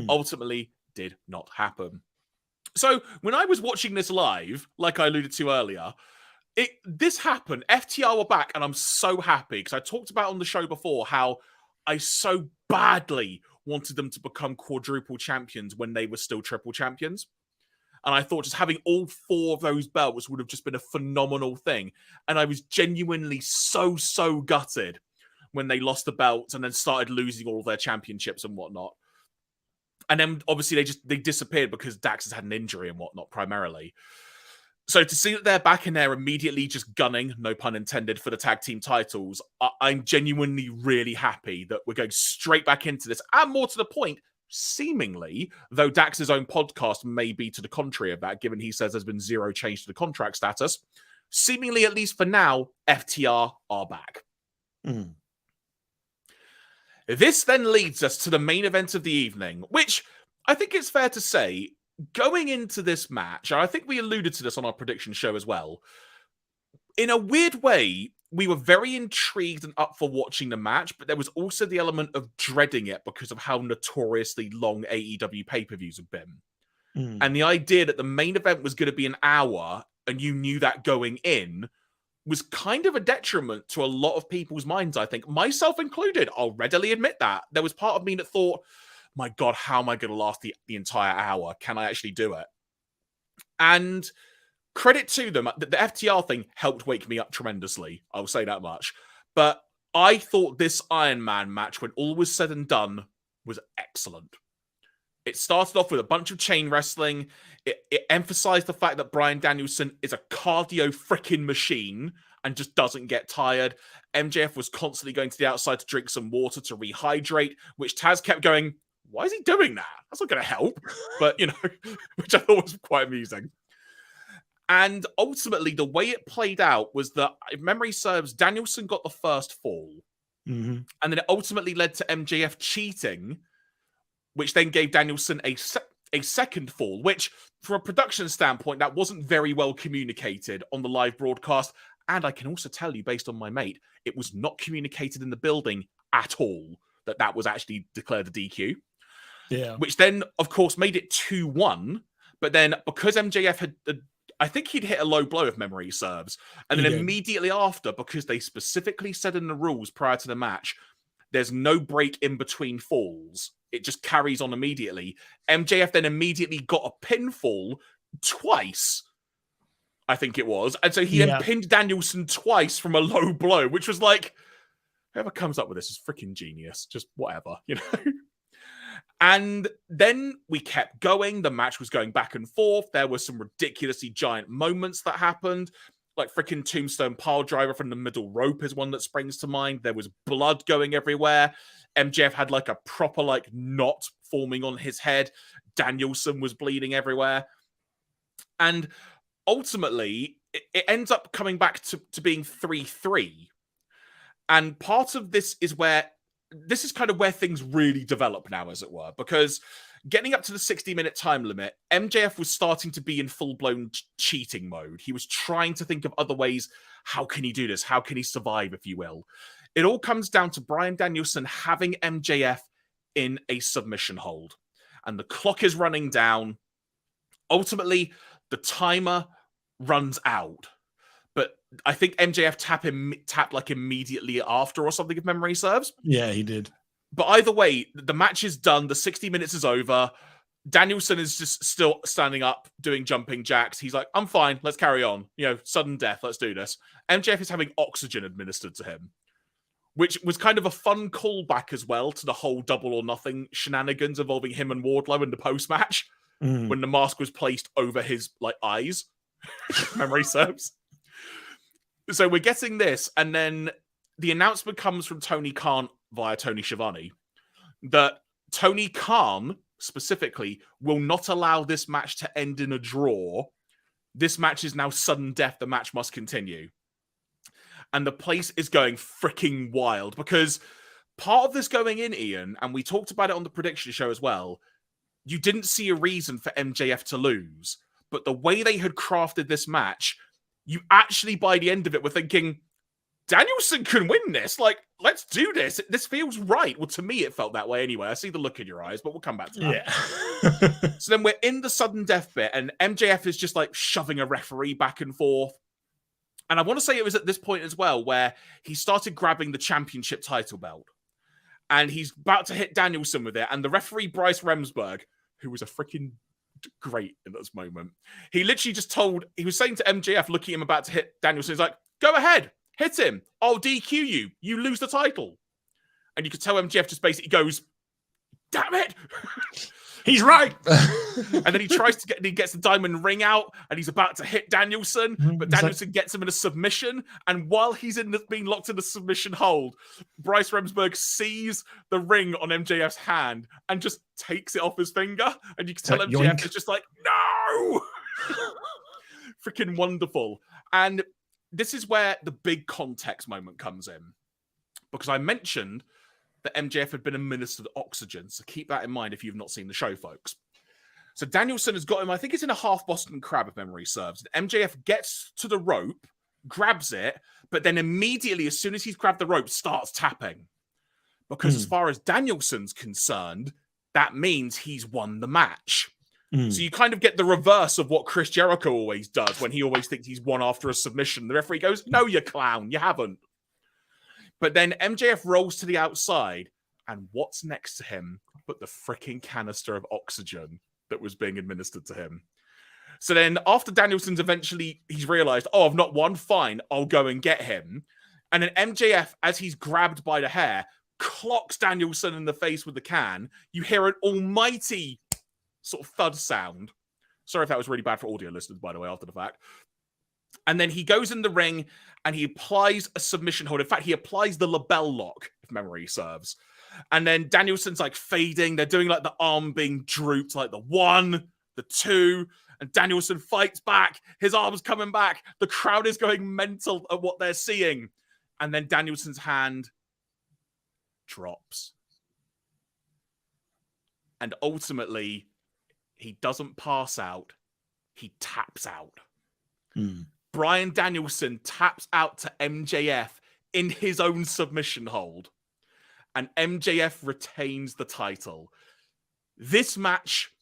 Ultimately, did not happen. So when I was watching this live, like I alluded to earlier, this happened. FTR were back, and I'm so happy because I talked about on the show before how I so badly wanted them to become quadruple champions when they were still triple champions. And I thought just having all 4 of those belts would have just been a phenomenal thing. And I was genuinely so gutted when they lost the belts and then started losing all their championships and whatnot. And then obviously they disappeared because Dax has had an injury and whatnot primarily. So to see that they're back in there immediately just gunning, no pun intended, for the tag team titles, I'm genuinely really happy that we're going straight back into this. And more to the point, seemingly, though Dax's own podcast may be to the contrary of that, given he says there's been zero change to the contract status, seemingly, at least for now, FTR are back. Mm. This then leads us to the main event of the evening, which I think it's fair to say, going into this match, and I think we alluded to this on our prediction show as well, in a weird way, we were very intrigued and up for watching the match, but there was also the element of dreading it because of how notoriously long AEW pay-per-views have been. Mm. And the idea that the main event was going to be an hour, and you knew that going in, was kind of a detriment to a lot of people's minds, I think. Myself included, I'll readily admit that. There was part of me that thought, my God, how am I going to last the entire hour? Can I actually do it? And credit to them, the FTR thing helped wake me up tremendously. I will say that much. But I thought this Iron Man match, when all was said and done, was excellent. It started off with a bunch of chain wrestling. It emphasized the fact that Bryan Danielson is a cardio freaking machine and just doesn't get tired. MJF was constantly going to the outside to drink some water to rehydrate, which Taz kept going, why is he doing that? That's not going to help. But, which I thought was quite amusing. And ultimately, the way it played out was that, if memory serves, Danielson got the first fall. Mm-hmm. And then it ultimately led to MJF cheating, which then gave Danielson a second fall, which, from a production standpoint, that wasn't very well communicated on the live broadcast. And I can also tell you, based on my mate, it was not communicated in the building at all that was actually declared a DQ. Yeah. Which then, of course, made it 2-1. But then, because MJF had I think he'd hit a low blow, if memory serves. And then immediately after, because they specifically said in the rules prior to the match, there's no break in between falls. It just carries on immediately. MJF then immediately got a pinfall twice, I think it was. And so he then pinned Danielson twice from a low blow, which was like, whoever comes up with this is freaking genius. Just whatever, And then we kept going. The match was going back and forth. There were some ridiculously giant moments that happened. Like freaking tombstone pile driver from the middle rope is one that springs to mind. There was blood going everywhere. MJF had like a proper like knot forming on his head. Danielson was bleeding everywhere. And ultimately, it ends up coming back to being 3-3. And part of this is kind of where things really develop now, as it were, because getting up to the 60-minute time limit, MJF was starting to be in full-blown cheating mode. He was trying to think of other ways. How can he do this? How can he survive, if you will? It all comes down to Bryan Danielson having MJF in a submission hold. And the clock is running down. Ultimately, the timer runs out. But I think MJF tapped like immediately after or something, if memory serves. Yeah, he did. But either way, the match is done. The 60 minutes is over. Danielson is just still standing up, doing jumping jacks. He's like, I'm fine. Let's carry on. Sudden death. Let's do this. MJF is having oxygen administered to him, which was kind of a fun callback as well to the whole double or nothing shenanigans involving him and Wardlow in the post-match when the mask was placed over his eyes. Memory serves. So we're getting this, and then the announcement comes from Tony Khan via Tony Schiavone that Tony Khan, specifically, will not allow this match to end in a draw. This match is now sudden death. The match must continue. And the place is going freaking wild, because part of this going in, Ian, and we talked about it on the prediction show as well, you didn't see a reason for MJF to lose. But the way they had crafted this match, you actually, by the end of it, were thinking, Danielson can win this. Let's do this. This feels right. Well, to me, it felt that way anyway. I see the look in your eyes, but we'll come back to that. Yeah. So then we're in the sudden death bit, and MJF is just shoving a referee back and forth. And I want to say it was at this point as well where he started grabbing the championship title belt. And he's about to hit Danielson with it. And the referee, Bryce Remsburg, who was a freaking great in this moment, he literally just he was saying to MJF, looking at him about to hit Danielson, he's like, go ahead, hit him. I'll DQ you. You lose the title. And you could tell MJF just basically goes, damn it. He's right. And then he gets the diamond ring out, and he's about to hit Danielson, but Danielson gets him in a submission. And while he's being locked in the submission hold, Bryce Remsburg sees the ring on MJF's hand and just takes it off his finger. And you can tell MJF is just like, no! Freaking wonderful. And this is where the big context moment comes in. Because I mentioned that MJF had been administered oxygen. So keep that in mind if you've not seen the show, folks. So Danielson has got him, I think it's in a half Boston Crab, if memory serves. And MJF gets to the rope, grabs it, but then immediately, as soon as he's grabbed the rope, starts tapping. Because as far as Danielson's concerned, that means he's won the match. So you kind of get the reverse of what Chris Jericho always does when he always thinks he's won after a submission. The referee goes, no, you clown, you haven't. But then MJF rolls to the outside, and what's next to him but the freaking canister of oxygen that was being administered to him? So then after Danielson's he's realized, oh, I've not won, fine, I'll go and get him. And then MJF, as he's grabbed by the hair, clocks Danielson in the face with the can. You hear an almighty sort of thud sound. Sorry if that was really bad for audio listeners, by the way, after the fact. And then he goes in the ring and he applies a submission hold. In fact, he applies the label lock, if memory serves. And then Danielson's like fading. They're doing like the arm being drooped, like the 1, the 2. And Danielson fights back. His arm's coming back. The crowd is going mental at what they're seeing. And then Danielson's hand drops. And ultimately, he doesn't pass out. He taps out. Bryan Danielson taps out to MJF in his own submission hold. And MJF retains the title. This match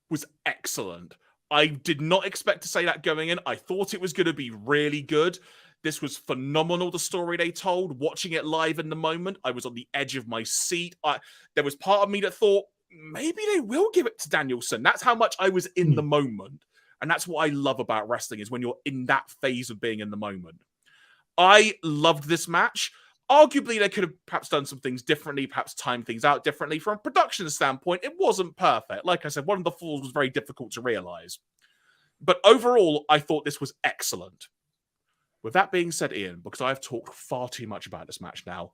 was excellent. I did not expect to say that going in. I thought it was going to be really good. This was phenomenal, the story they told. Watching it live in the moment, I was on the edge of my seat. There was part of me that thought, maybe they will give it to Danielson. That's how much I was in the moment. And that's what I love about wrestling, is when you're in that phase of being in the moment. I loved this match. Arguably, they could have perhaps done some things differently, perhaps timed things out differently. From a production standpoint, it wasn't perfect. Like I said, one of the flaws was very difficult to realize. But overall, I thought this was excellent. With that being said, Ian, because I've talked far too much about this match now,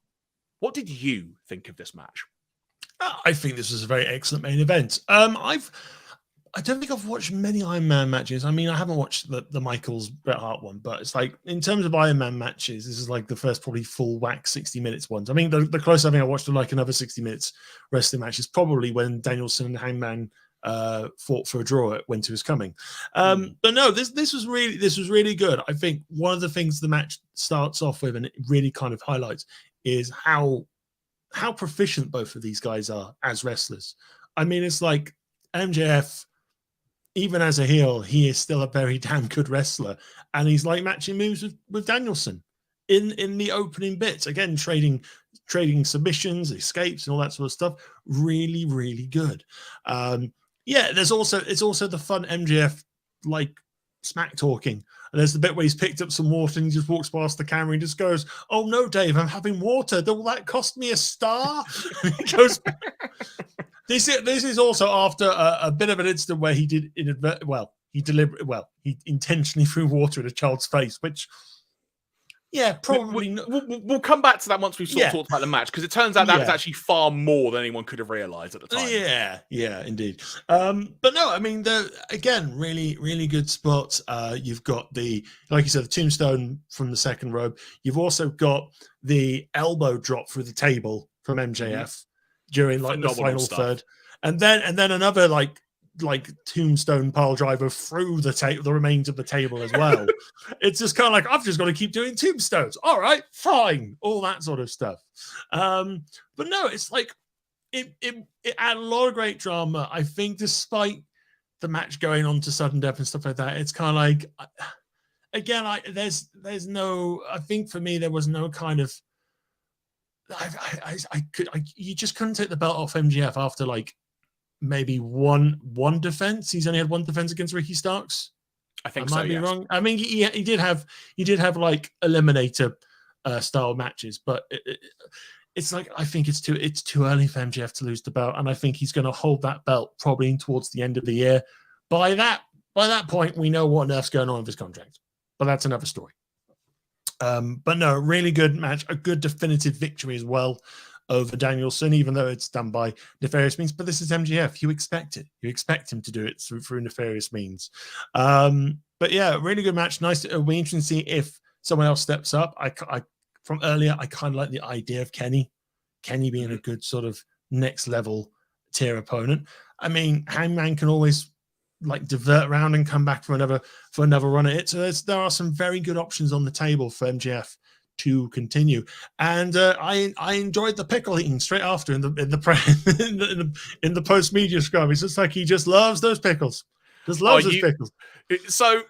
what did you think of this match? I think this was a very excellent main event. I don't think I've watched many Iron Man matches. I mean, I haven't watched the Michaels Bret Hart one, but it's like, in terms of Iron Man matches, this is like the first probably full whack 60 minutes ones. I mean, the closest I think I watched like another 60 minutes wrestling match is probably when Danielson and Hangman fought for a draw at Winter Is Coming. But no, this was really good. I think one of the things the match starts off with, and it really kind of highlights, is how proficient both of these guys are as wrestlers. I mean, it's like MJF, even as a heel, he is still a very damn good wrestler. And he's like matching moves with Danielson in the opening bits. Again, trading submissions, escapes, and all that sort of stuff. Really, really good. It's also the fun MJF like smack talking. And there's the bit where he's picked up some water and he just walks past the camera and just goes, "Oh no, Dave, I'm having water. Will that cost me a star?" He goes. This is also after a bit of an incident where he intentionally threw water in a child's face, which, probably we'll come back to that once we've talked about the match, because it turns out that was actually far more than anyone could have realized at the time. Yeah, indeed. But no, I mean, again, really, really good spots. You've got like you said, the tombstone from the second rope. You've also got the elbow drop through the table from MJF. During like the final third, and then another like tombstone pile driver through the remains of the table as well. It's just kind of like, I've just got to keep doing tombstones. All right, fine, all that sort of stuff. But no, it's like it had a lot of great drama. I think despite the match going on to sudden death and stuff like that, it's kind of like, again, there's no. I think for me there was no kind of. You just couldn't take the belt off MJF after like maybe one defense. He's only had one defense against Ricky Starks. I think so. I might be wrong. I mean, he did have like eliminator style matches, but it's like, I think it's too early for MJF to lose the belt, and I think he's going to hold that belt probably towards the end of the year. By that point, we know what on earth's going on with his contract, but that's another story. But no, really good match, a good definitive victory as well over Danielson, even though it's done by nefarious means. But this is MJF. You expect it. You expect him to do it through nefarious means. But yeah, really good match. Nice. It'll be interesting to see if someone else steps up. I from earlier, I kind of like the idea of Kenny being a good sort of next level tier opponent. I mean, Hangman can always like divert around and come back for another run at it. So there are some very good options on the table for MJF to continue. And I enjoyed the pickle eating straight after in the post media scrum. It's just like he just loves those pickles. Just loves those pickles. So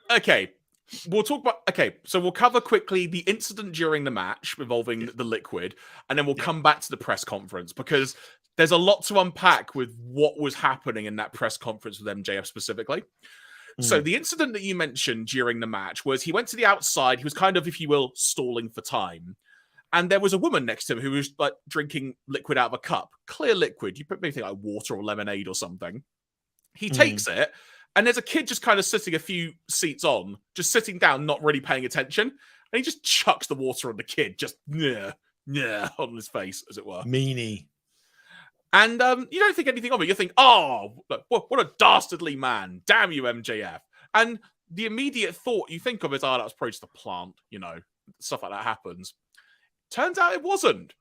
we'll talk about so we'll cover quickly the incident during the match involving the liquid, and then we'll come back to the press conference, because there's a lot to unpack with what was happening in that press conference with MJF specifically. So the incident that you mentioned during the match was he went to the outside. He was kind of, if you will, stalling for time. And there was a woman next to him who was like drinking liquid out of a cup, clear liquid. You put anything like water or lemonade or something. He takes it, and there's a kid just kind of sitting a few seats on, just sitting down, not really paying attention. And he just chucks the water on the kid, just on his face, as it were. Meanie. And you don't think anything of it. You think, oh, what a dastardly man. Damn you, MJF. And the immediate thought you think of is, that was probably just a plant, stuff like that happens. Turns out it wasn't.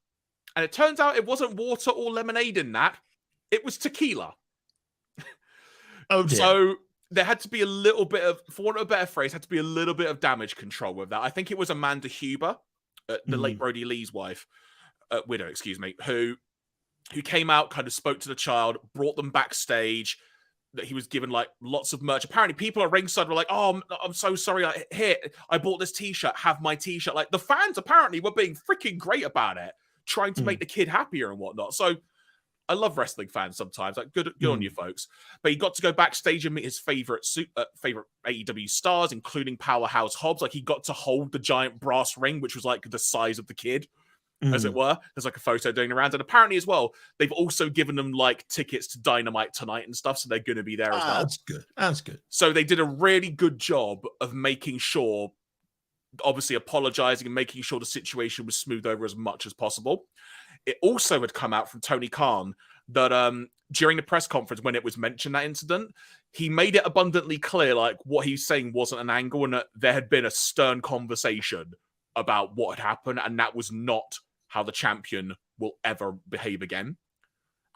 And it turns out it wasn't water or lemonade in that. It was tequila. Oh, dear. So there had to be a little bit of, for want of a better phrase, had to be a little bit of damage control with that. I think it was Amanda Huber, the late Brody Lee's wife, widow, excuse me, who came out, kind of spoke to the child, brought them backstage, that he was given like lots of merch. Apparently people at ringside were like, oh, I'm so sorry. Like, here, I bought this t-shirt, have my t-shirt. Like the fans apparently were being freaking great about it, trying to make the kid happier and whatnot. So I love wrestling fans sometimes. Like good on you folks. But he got to go backstage and meet his favorite AEW stars, including Powerhouse Hobbs. Like he got to hold the giant brass ring, which was like the size of the kid. As it were. There's like a photo doing around. And apparently as well, they've also given them like tickets to Dynamite tonight and stuff. So they're going to be there as well. That's good. So they did a really good job of making sure, obviously apologizing and making sure the situation was smoothed over as much as possible. It also had come out from Tony Khan that during the press conference, when it was mentioned, that incident, he made it abundantly clear, like what he's saying wasn't an angle and that there had been a stern conversation about what had happened. And that was not how the champion will ever behave again.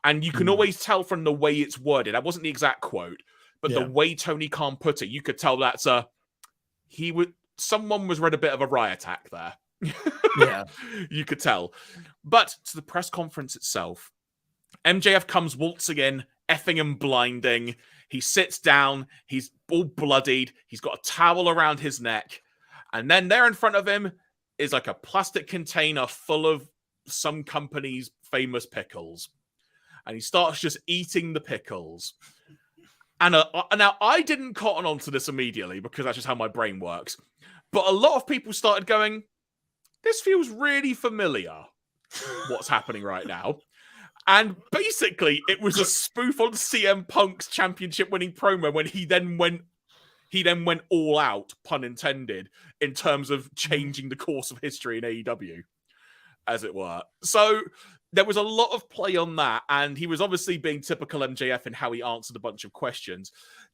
And you can always tell from the way it's worded. That wasn't the exact quote, but the way Tony Khan put it, you could tell that's someone was read a bit of a riot act there. Yeah. You could tell. But to the press conference itself, MJF comes waltzing in, effing and blinding. He sits down. He's all bloodied. He's got a towel around his neck. And then there in front of him is like a plastic container full of some company's famous pickles. And he starts just eating the pickles. And now I didn't cotton on to this immediately because that's just how my brain works. But a lot of people started going, this feels really familiar, what's happening right now. And basically, it was a spoof on CM Punk's championship-winning promo when he then went all out, pun intended, in terms of changing the course of history in AEW, as it were. So there was a lot of play on that, and he was obviously being typical MJF in how he answered a bunch of questions.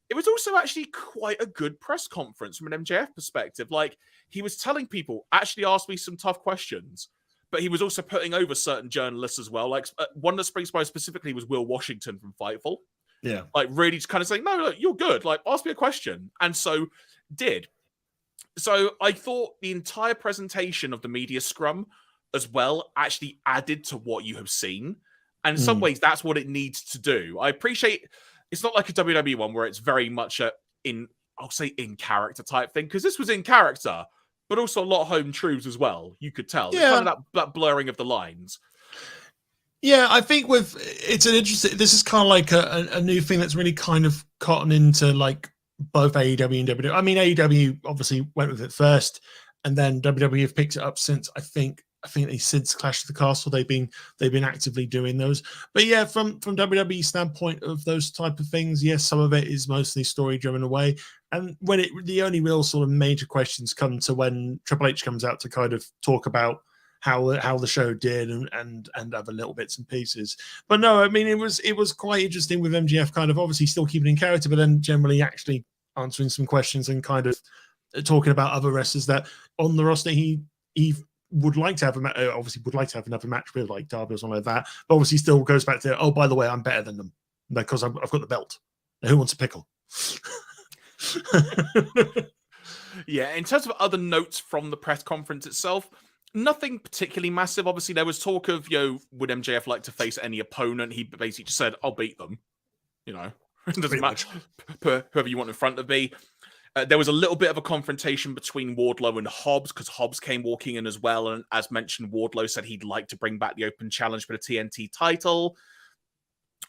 It was also actually quite a good press conference from an MJF perspective. Like, he was telling people, actually ask me some tough questions, but he was also putting over certain journalists as well. Like, one that springs to mind specifically was Will Washington from Fightful. Yeah. Like, really just kind of saying, no, look, you're good. Like, ask me a question. And so did. So I thought the entire presentation of the media scrum as well actually added to what you have seen. And in some ways, that's what it needs to do. I appreciate it's not like a WWE one where it's very much in character type thing, because this was in character, but also a lot of home truths as well. You could tell. Yeah. Kind of that blurring of the lines. Yeah, I think this is kind of like a new thing that's really kind of cotton into like both AEW and WWE. I mean, AEW obviously went with it first, and then WWE have picked it up since, I think, I think since Clash of the Castle they've been actively doing those. But yeah, from WWE standpoint of those type of things, yes, some of it is mostly story driven away. And when the only real sort of major questions come to when Triple H comes out to kind of talk about how the show did and other little bits and pieces. But no, I mean it was quite interesting with MGF kind of obviously still keeping in character, but then generally actually answering some questions and kind of talking about other wrestlers that on the roster he would like to have obviously would like to have another match with, like Darby or something like that. But obviously still goes back to, oh, by the way, I'm better than them because I've got the belt. Now, who wants a pickle? Yeah, in terms of other notes from the press conference itself, nothing particularly massive. Obviously, there was talk of, would MJF like to face any opponent? He basically just said, I'll beat them. It doesn't matter. Whoever you want in front of me. There was a little bit of a confrontation between Wardlow and Hobbs because Hobbs came walking in as well. And as mentioned, Wardlow said he'd like to bring back the open challenge for the TNT title.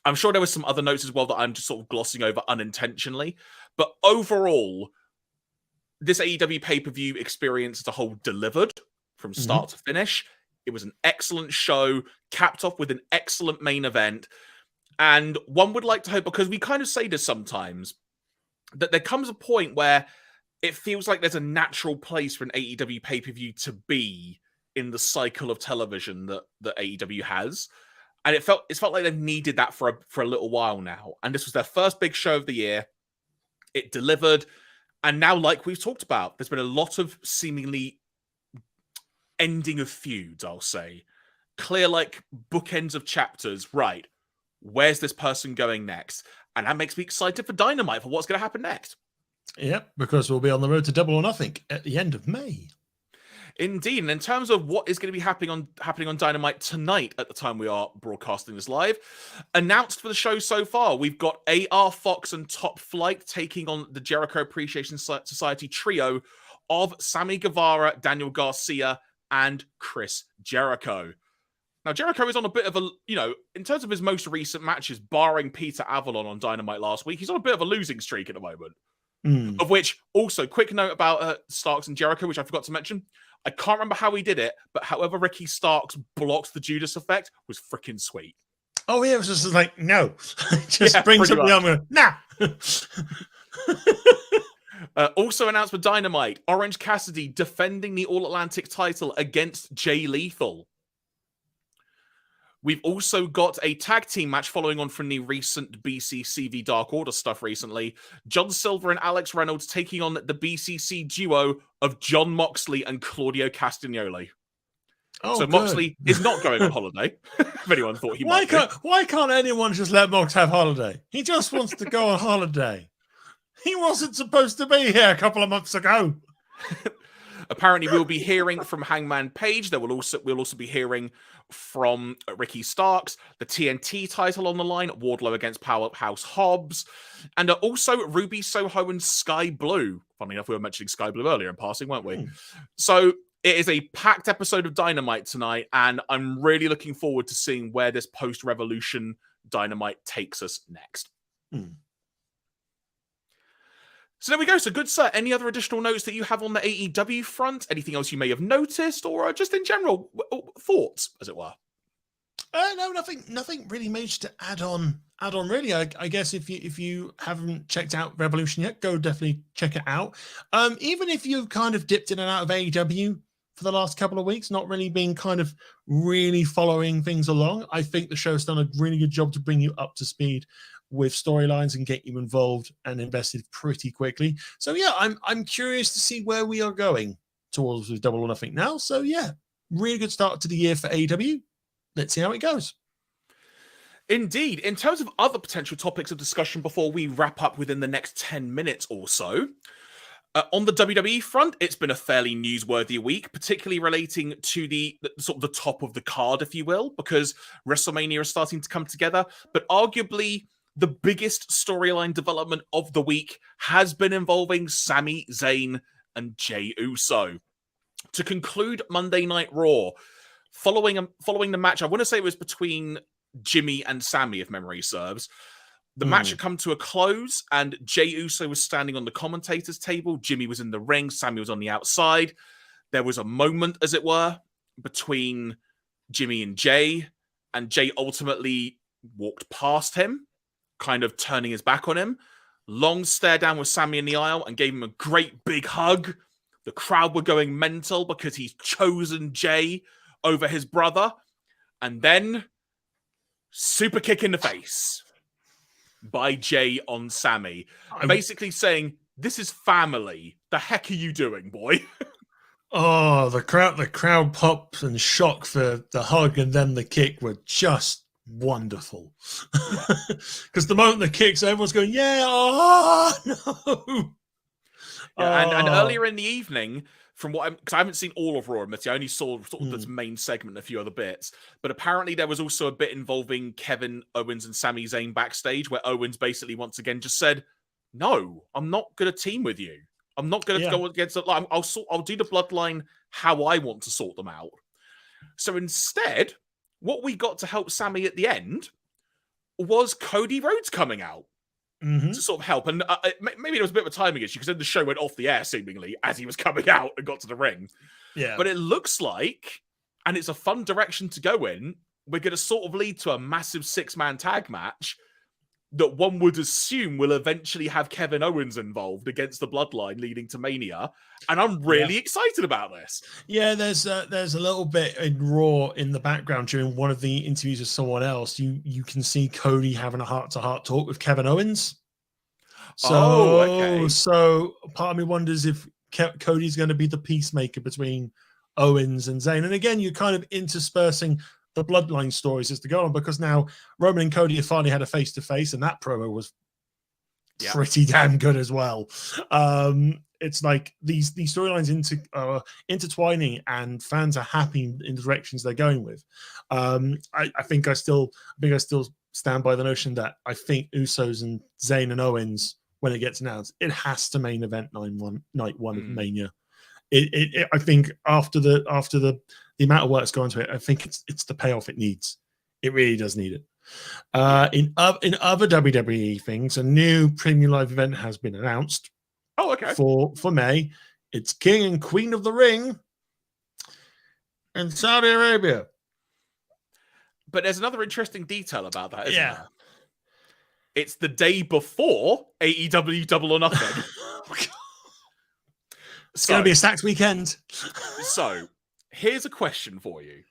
I'm sure there was some other notes as well that I'm just sort of glossing over unintentionally. But overall, this AEW pay-per-view experience as a whole delivered from start to finish. It was an excellent show, capped off with an excellent main event. And one would like to hope, because we kind of say this sometimes, that there comes a point where it feels like there's a natural place for an AEW pay-per-view to be in the cycle of television that AEW has. And it felt like they've needed that for a little while now. And this was their first big show of the year. It delivered. And now, like we've talked about, there's been a lot of seemingly ending of feuds, I'll say. Clear, like, bookends of chapters. Right, where's this person going next? And that makes me excited for Dynamite, for what's going to happen next. Yep, because we'll be on the road to Double or Nothing at the end of May. Indeed. And in terms of what is going to be happening on Dynamite tonight at the time we are broadcasting this live, announced for the show so far, we've got AR Fox and Top Flight taking on the Jericho Appreciation Society trio of Sammy Guevara, Daniel Garcia, and Chris Jericho. Now, Jericho is on a bit of a, in terms of his most recent matches, barring Peter Avalon on Dynamite last week, he's on a bit of a losing streak at the moment. Of which, also, quick note about Starks and Jericho, which I forgot to mention. I can't remember how he did it, but however Ricky Starks blocked the Judas effect was freaking sweet. Oh, yeah, it was just like, no. Just brings up the arm. Nah. Also announced for Dynamite, Orange Cassidy defending the All-Atlantic title against Jay Lethal. We've also got a tag team match following on from the recent BCCV Dark Order stuff recently. John Silver and Alex Reynolds taking on the BCC duo of Jon Moxley and Claudio Castagnoli. So good. Moxley is not going on holiday, if anyone thought he might be. Why can't anyone just let Mox have holiday? He just wants to go on holiday. He wasn't supposed to be here a couple of months ago. Apparently, we'll be hearing from Hangman Page. We'll also be hearing from Ricky Starks, the TNT title on the line, Wardlow against Powerhouse Hobbs, and also Ruby Soho and Sky Blue. Funny enough, we were mentioning Sky Blue earlier in passing, weren't we? So it is a packed episode of Dynamite tonight, and I'm really looking forward to seeing where this post-Revolution Dynamite takes us next. So there we go. So good, sir. Any other additional notes that you have on the AEW front? Anything else you may have noticed, or just in general thoughts, as it were? No, nothing really major to add on. Really, I guess if you haven't checked out Revolution yet, go definitely check it out. Even if you've kind of dipped in and out of AEW for the last couple of weeks, not really been kind of really following things along, I think the show's done a really good job to bring you up to speed with storylines and get you involved and invested pretty quickly. So yeah, I'm curious to see where we are going towards with Double or Nothing now. So yeah, really good start to the year for AEW. Let's see how it goes. Indeed. In terms of other potential topics of discussion before we wrap up within the next 10 minutes or so, on the WWE front, it's been a fairly newsworthy week, particularly relating to the sort of the top of the card, if you will, because WrestleMania is starting to come together, but arguably the biggest storyline development of the week has been involving Sami Zayn and Jey Uso. To conclude Monday Night Raw, following the match, I want to say it was between Jimmy and Sami, if memory serves. The match had come to a close, and Jey Uso was standing on the commentator's table. Jimmy was in the ring. Sami was on the outside. There was a moment, as it were, between Jimmy and Jay ultimately walked past him, kind of turning his back on him. Long stare down with Sammy in the aisle and gave him a great big hug. The crowd were going mental because he's chosen Jay over his brother. And then super kick in the face by Jay on Sammy. Basically saying, this is family. The heck are you doing, boy? Oh, the crowd pops and shock for the hug and then the kick were just wonderful. Because the moment the kicks, everyone's going, yeah, oh no. Yeah, and earlier in the evening, from what because I haven't seen all of Raw, I only saw sort of this main segment and a few other bits. But apparently there was also a bit involving Kevin Owens and Sami Zayn backstage, where Owens basically once again just said, "No, I'm not going to team with you. I'm not going to go against it. I'll do the bloodline how I want to sort them out." So instead, what we got to help Sami at the end was Cody Rhodes coming out. To sort of help. And maybe there was a bit of a timing issue because then the show went off the air seemingly as he was coming out and got to the ring. Yeah. But it looks like, and it's a fun direction to go in, we're going to sort of lead to a massive 6-man tag match that one would assume will eventually have Kevin Owens involved against the Bloodline leading to Mania. And I'm really excited about this. Yeah, there's a little bit in Raw in the background during one of the interviews with someone else. You can see Cody having a heart-to-heart talk with Kevin Owens. So part of me wonders if Cody's going to be the peacemaker between Owens and Zayn. And again, you're kind of interspersing the bloodline stories as to go on, because now Roman and Cody have finally had a face-to-face, and that promo was pretty damn good as well. It's like these storylines intertwining, and fans are happy in the directions they're going with. I think I still stand by the notion that I think Usos and Zayn and Owens, when it gets announced, it has to main event night one of Mania. I think after the amount of work that's gone into it, I think it's the payoff it needs. It really does need it. In other WWE things, a new premium live event has been announced. Oh, okay. For May, it's King and Queen of the Ring in Saudi Arabia. But there's another interesting detail about that, isn't Yeah. there? It's the day before AEW Double or Nothing. It's going to be a stacked weekend. So, here's a question for you.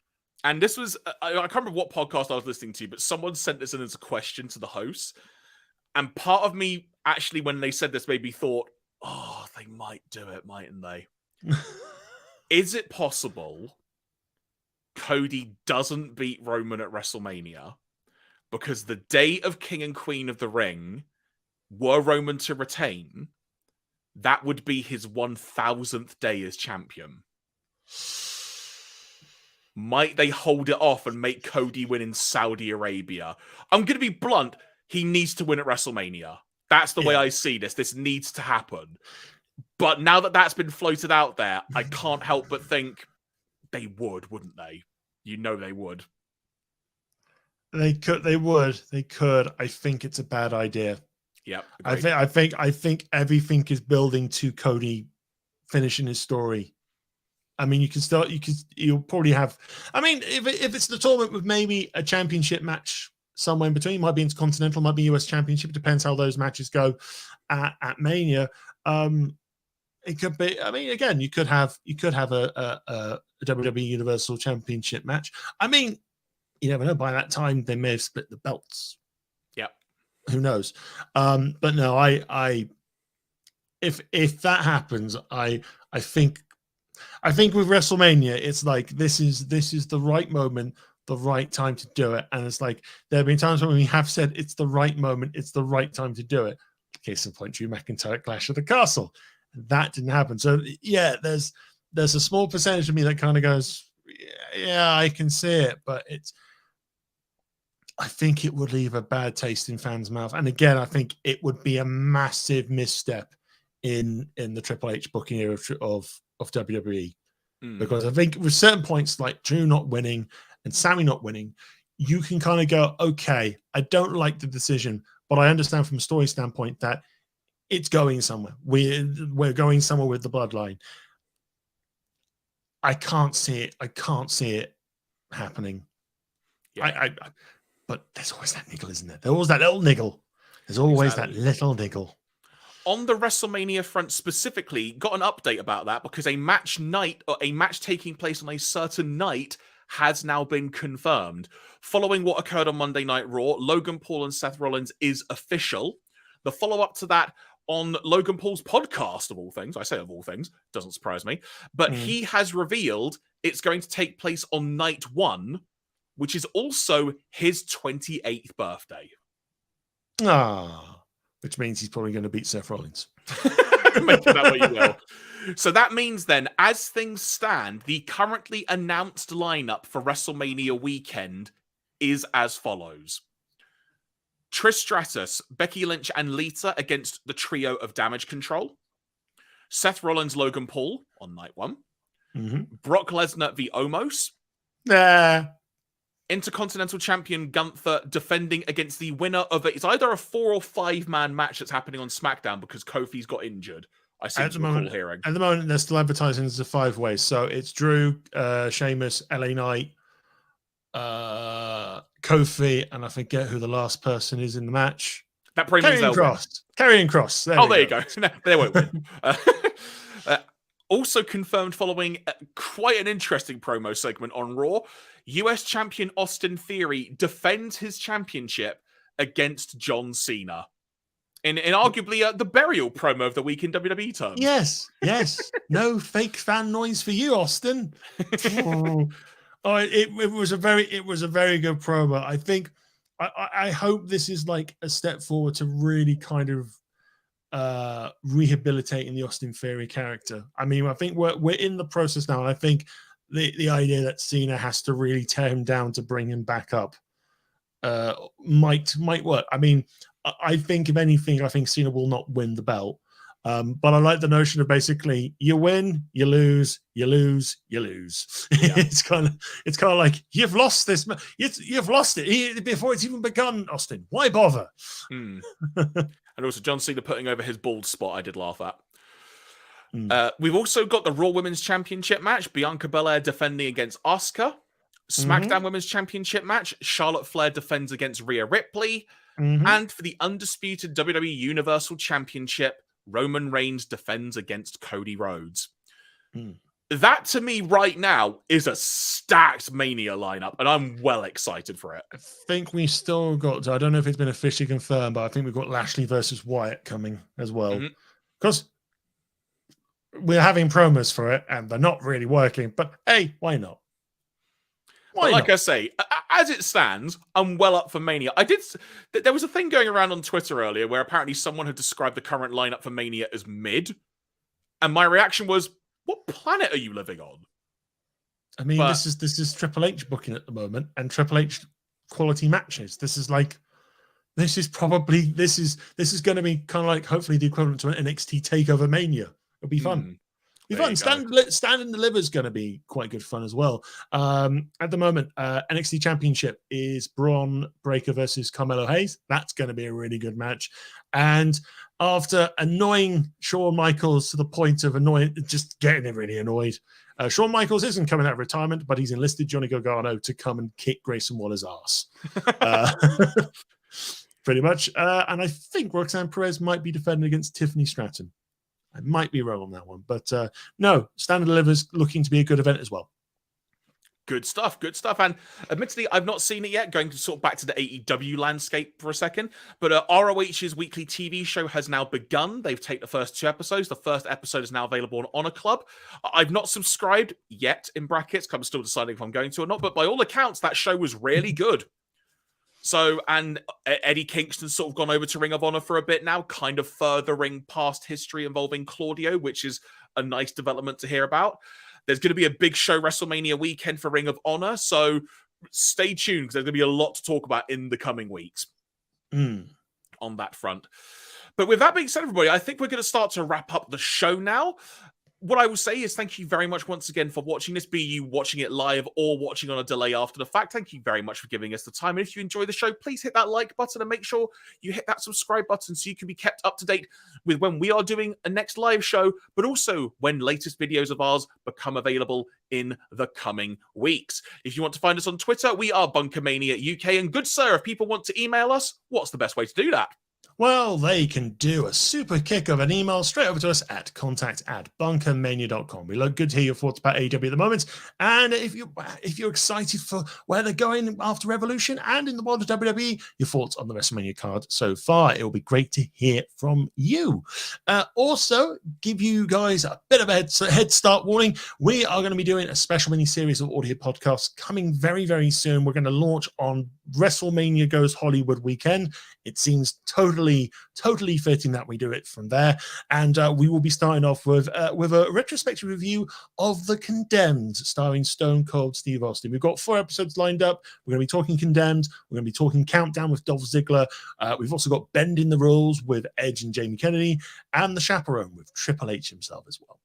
And this was, I can't remember what podcast I was listening to, but someone sent this in as a question to the host. And part of me, actually, when they said this, maybe thought, oh, they might do it, mightn't they? Is it possible Cody doesn't beat Roman at WrestleMania because the day of King and Queen of the Ring, were Roman to retain, that would be his 1000th day as champion? Might they hold it off and make Cody win in Saudi Arabia? I'm going to be blunt. He needs to win at WrestleMania. That's the way I see this. This needs to happen. But now that that's been floated out there, I can't help but think they would, wouldn't they? You know they would. They could. They would. They could. I think it's a bad idea. Yep. I think everything is building to Cody finishing his story. I mean, you'll probably have. I mean, if it's the tournament with maybe a championship match somewhere in between, it might be Intercontinental, might be US Championship. Depends how those matches go at Mania. It could be. I mean, again, you could have a WWE Universal Championship match. I mean, you never know. By that time, they may have split the belts. Yeah, who knows? But no, if that happens, I think with WrestleMania, it's like this is the right moment, the right time to do it. And it's like there have been times when we have said it's the right moment, it's the right time to do it. Case in point, Drew McIntyre Clash of the Castle. That didn't happen. So yeah, there's a small percentage of me that kind of goes, yeah, I can see it, but I think it would leave a bad taste in fans' mouth. And again, I think it would be a massive misstep in the Triple H booking era of WWE. Because I think with certain points like Drew not winning and Sammy not winning, you can kind of go, okay, I don't like the decision, but I understand from a story standpoint that it's going somewhere. We're going somewhere with the bloodline. I can't see it. I can't see it happening. Yeah. But there's always that niggle, isn't there? There's always that little niggle. There's always Exactly. that little niggle. On the WrestleMania front specifically, got an update about that because a match taking place on a certain night has now been confirmed. Following what occurred on Monday Night Raw, Logan Paul and Seth Rollins is official. The follow-up to that on Logan Paul's podcast, of all things, I say of all things, doesn't surprise me, but he has revealed it's going to take place on night 1, which is also his 28th birthday. Which means he's probably going to beat Seth Rollins. Make that what you will. So that means then, as things stand, the currently announced lineup for WrestleMania weekend is as follows. Trish Stratus, Becky Lynch, and Lita against the trio of Damage Control. Seth Rollins, Logan Paul on night 1. Brock Lesnar v. Omos. Intercontinental Champion Gunther defending against the winner of it's either a 4 or 5 man match that's happening on SmackDown because Kofi's got injured. I seem to recall hearing. At the moment, they're still advertising as a 5-way. So it's Drew, Sheamus, LA Knight, Kofi, and I forget who the last person is in the match. That probably means they'll win. Karrion Kross. There you go. No, they won't win. Also confirmed following quite an interesting promo segment on Raw, US champion Austin Theory defends his championship against John Cena. In arguably the burial promo of the week in WWE terms. Yes. No fake fan noise for you, Austin. It was a very good promo. I think I hope this is like a step forward to really kind of rehabilitating the Austin Theory character. I mean, I think we're in the process now, and I think the idea that Cena has to really tear him down to bring him back up might work. I mean, I think if anything, I think Cena will not win the belt. But I like the notion of basically you win, you lose, you lose, you lose. Yeah. It's kind of like you've lost this. You've lost it before it's even begun, Austin. Why bother? And also John Cena putting over his bald spot, I did laugh at. We've also got the Raw Women's Championship match, Bianca Belair defending against Asuka. SmackDown Women's Championship match, Charlotte Flair defends against Rhea Ripley. And for the undisputed WWE Universal Championship, Roman Reigns defends against Cody Rhodes. That, to me, right now, is a stacked Mania lineup, and I'm well excited for it. I think we still got, I don't know if it's been officially confirmed, but I think we've got Lashley versus Wyatt coming as well. Because we're having promos for it, and they're not really working, but hey, why not? Like I say, as it stands, I'm well up for Mania. There was a thing going around on Twitter earlier where apparently someone had described the current lineup for Mania as mid, and my reaction was, what planet are you living on? I mean, this is Triple H booking at the moment, and Triple H quality matches. This is going to be kind of like hopefully the equivalent to an NXT Takeover Mania. It'll be fun. Stand and Deliver is going to be quite good fun as well. At the moment, NXT Championship is Braun Breaker versus Carmelo Hayes. That's going to be a really good match. And after annoying Shawn Michaels to the point of just getting him really annoyed, Shawn Michaels isn't coming out of retirement, but he's enlisted Johnny Gargano to come and kick Grayson Waller's ass. Pretty much. And I think Roxanne Perez might be defending against Tiffany Stratton. I might be wrong on that one, but no, Stand and Deliver's looking to be a good event as well. Good stuff. And admittedly, I've not seen it yet, going sort of back to the AEW landscape for a second, but ROH's weekly TV show has now begun. They've taken the first 2 episodes. The first episode is now available on Honor Club. I've not subscribed yet, in brackets, I'm still deciding if I'm going to or not, but by all accounts, that show was really good. So, and Eddie Kingston's sort of gone over to Ring of Honor for a bit now, kind of furthering past history involving Claudio, which is a nice development to hear about. There's going to be a big show WrestleMania weekend for Ring of Honor, so stay tuned because there's going to be a lot to talk about in the coming weeks on that front. But with that being said, everybody, I think we're going to start to wrap up the show now. what I will say is thank you very much once again for watching this, be you watching it live or watching on a delay after the fact. Thank you very much for giving us the time. And if you enjoy the show, please hit that like button and make sure you hit that subscribe button so you can be kept up to date with when we are doing a next live show, but also when latest videos of ours become available in the coming weeks. If you want to find us on Twitter, we are BunkaMania UK. And good sir, if people want to email us, what's the best way to do that? Well, they can do a super kick of an email straight over to us at contact@bunkamania.com. We look good to hear your thoughts about AEW at the moment. And if you're excited for where they're going after Revolution and in the world of WWE, your thoughts on the WrestleMania card so far, it will be great to hear from you. Also, give you guys a bit of a head start warning. We are going to be doing a special mini-series of audio podcasts coming very, very soon. We're going to launch on WrestleMania Goes Hollywood weekend. It seems totally fitting that we do it from there. And we will be starting off with a retrospective review of The Condemned, starring Stone Cold Steve Austin. We've got 4 episodes lined up. We're going to be talking Condemned. We're going to be talking Countdown with Dolph Ziggler. We've also got Bending the Rules with Edge and Jamie Kennedy, and The Chaperone with Triple H himself as well.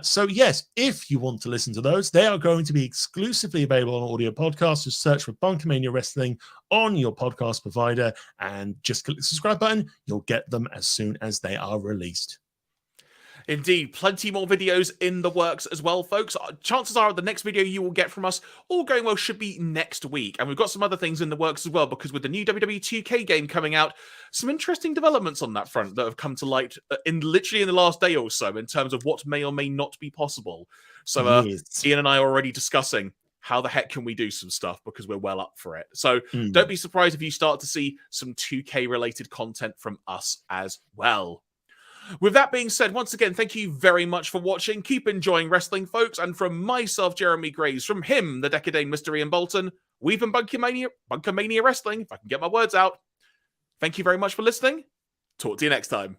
So yes, if you want to listen to those, they are going to be exclusively available on audio podcasts. Just search for BunkaMania Wrestling on your podcast provider and just click the subscribe button. You'll get them as soon as they are released. Indeed, plenty more videos in the works as well, folks. Chances are the next video you will get from us, all going well, should be next week. And we've got some other things in the works as well, because with the new WWE 2K game coming out, some interesting developments on that front that have come to light literally in the last day or so in terms of what may or may not be possible. So Yes. Ian and I are already discussing how the heck can we do some stuff, because we're well up for it. So don't be surprised if you start to see some 2K related content from us as well. With that being said, once again, thank you very much for watching. Keep enjoying wrestling, folks. And from myself, Jeremy Graves, from him, the Dekker, Dane, Mr. Ian Bolton, we've been BunkaMania Wrestling, if I can get my words out. Thank you very much for listening. Talk to you next time.